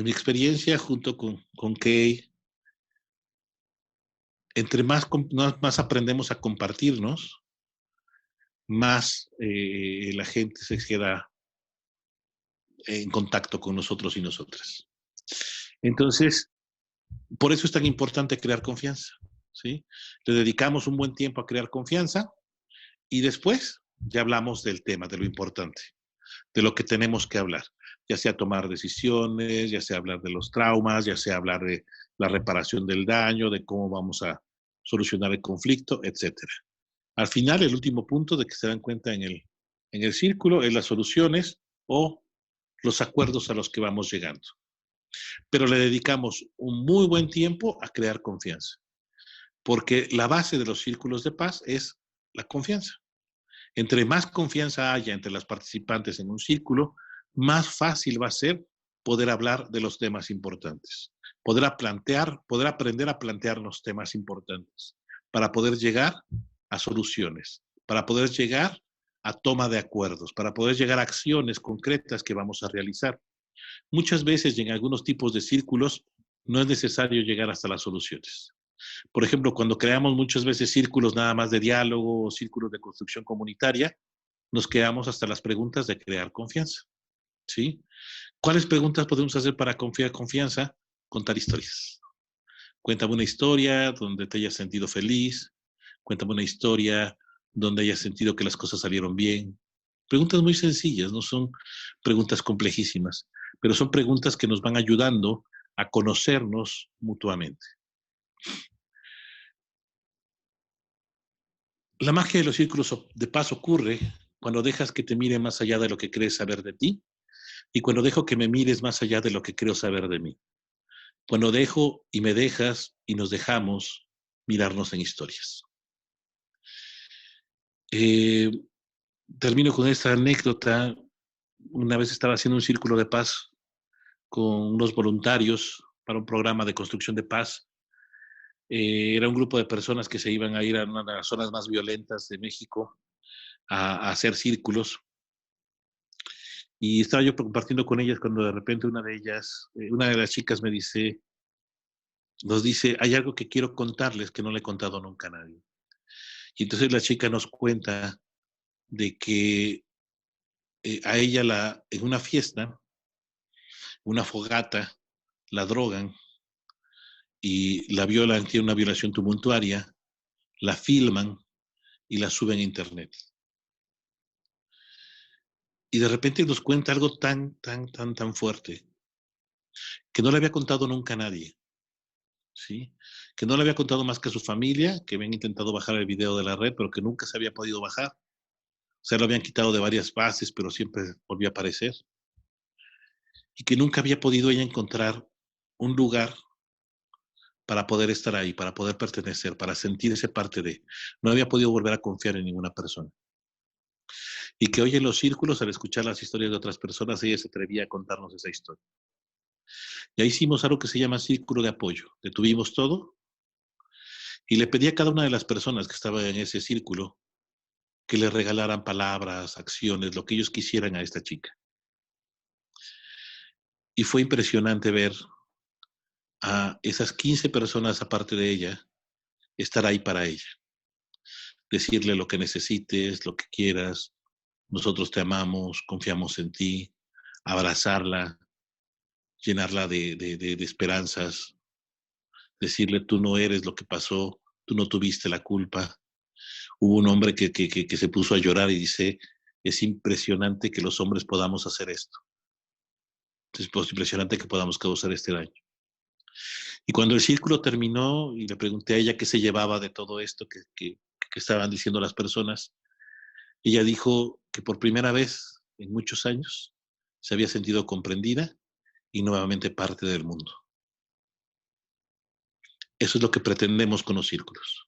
mi experiencia, junto con Kay, entre más aprendemos a compartirnos, más la gente se queda en contacto con nosotros y nosotras. Entonces, por eso es tan importante crear confianza, ¿sí? Le dedicamos un buen tiempo a crear confianza y después ya hablamos del tema, de lo importante, de lo que tenemos que hablar, ya sea tomar decisiones, ya sea hablar de los traumas, ya sea hablar de la reparación del daño, de cómo vamos a solucionar el conflicto, etc. Al final, el último punto de que se dan cuenta en el círculo es las soluciones o los acuerdos a los que vamos llegando. Pero le dedicamos un muy buen tiempo a crear confianza, porque la base de los círculos de paz es la confianza. Entre más confianza haya entre las participantes en un círculo, más fácil va a ser poder hablar de los temas importantes, poder aprender a plantear los temas importantes, para poder llegar a soluciones, para poder llegar a toma de acuerdos, para poder llegar a acciones concretas que vamos a realizar. Muchas veces y en algunos tipos de círculos no es necesario llegar hasta las soluciones. Por ejemplo, cuando creamos muchas veces círculos nada más de diálogo o círculos de construcción comunitaria, nos quedamos hasta las preguntas de crear confianza, ¿sí? ¿Cuáles preguntas podemos hacer para confiar confianza? Contar historias. Cuéntame una historia donde te hayas sentido feliz. Cuéntame una historia donde hayas sentido que las cosas salieron bien. Preguntas muy sencillas, no son preguntas complejísimas, pero son preguntas que nos van ayudando a conocernos mutuamente. La magia de los círculos de paz ocurre cuando dejas que te mire más allá de lo que crees saber de ti y cuando dejo que me mires más allá de lo que creo saber de mí. Cuando dejo y me dejas y nos dejamos mirarnos en historias. Termino con esta anécdota. Una vez estaba haciendo un círculo de paz con unos voluntarios para un programa de construcción de paz. Era un grupo de personas que se iban a ir a una de las zonas más violentas de México a hacer círculos. Y estaba yo compartiendo con ellas cuando de repente una de las chicas nos dice, hay algo que quiero contarles que no le he contado nunca a nadie. Y entonces la chica nos cuenta de que a ella en una fiesta, una fogata, la drogan y la violan, tiene una violación tumultuaria, la filman y la suben a internet. Y de repente nos cuenta algo tan fuerte, que no le había contado nunca a nadie, ¿sí? Que no le había contado más que a su familia, que habían intentado bajar el video de la red, pero que nunca se había podido bajar. O sea, lo habían quitado de varias bases, pero siempre volvía a aparecer. Y que nunca había podido ella encontrar un lugar para poder estar ahí, para poder pertenecer, para sentirse parte de. No había podido volver a confiar en ninguna persona. Y que hoy en los círculos, al escuchar las historias de otras personas, ella se atrevía a contarnos esa historia. Y ahí hicimos algo que se llama círculo de apoyo. Detuvimos todo y le pedí a cada una de las personas que estaban en ese círculo que le regalaran palabras, acciones, lo que ellos quisieran a esta chica. Y fue impresionante ver a esas 15 personas, aparte de ella, estar ahí para ella. Decirle lo que necesites, lo que quieras. Nosotros te amamos, confiamos en ti. Abrazarla, llenarla de esperanzas, decirle, tú no eres lo que pasó, tú no tuviste la culpa. Hubo un hombre que se puso a llorar y dice, es impresionante que los hombres podamos hacer esto. Es impresionante que podamos causar este daño. Y cuando el círculo terminó y le pregunté a ella qué se llevaba de todo esto que estaban diciendo las personas, ella dijo que por primera vez en muchos años se había sentido comprendida y nuevamente parte del mundo. Eso es lo que pretendemos con los círculos.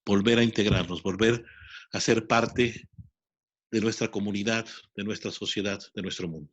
Volver a integrarnos, volver a ser parte de nuestra comunidad, de nuestra sociedad, de nuestro mundo.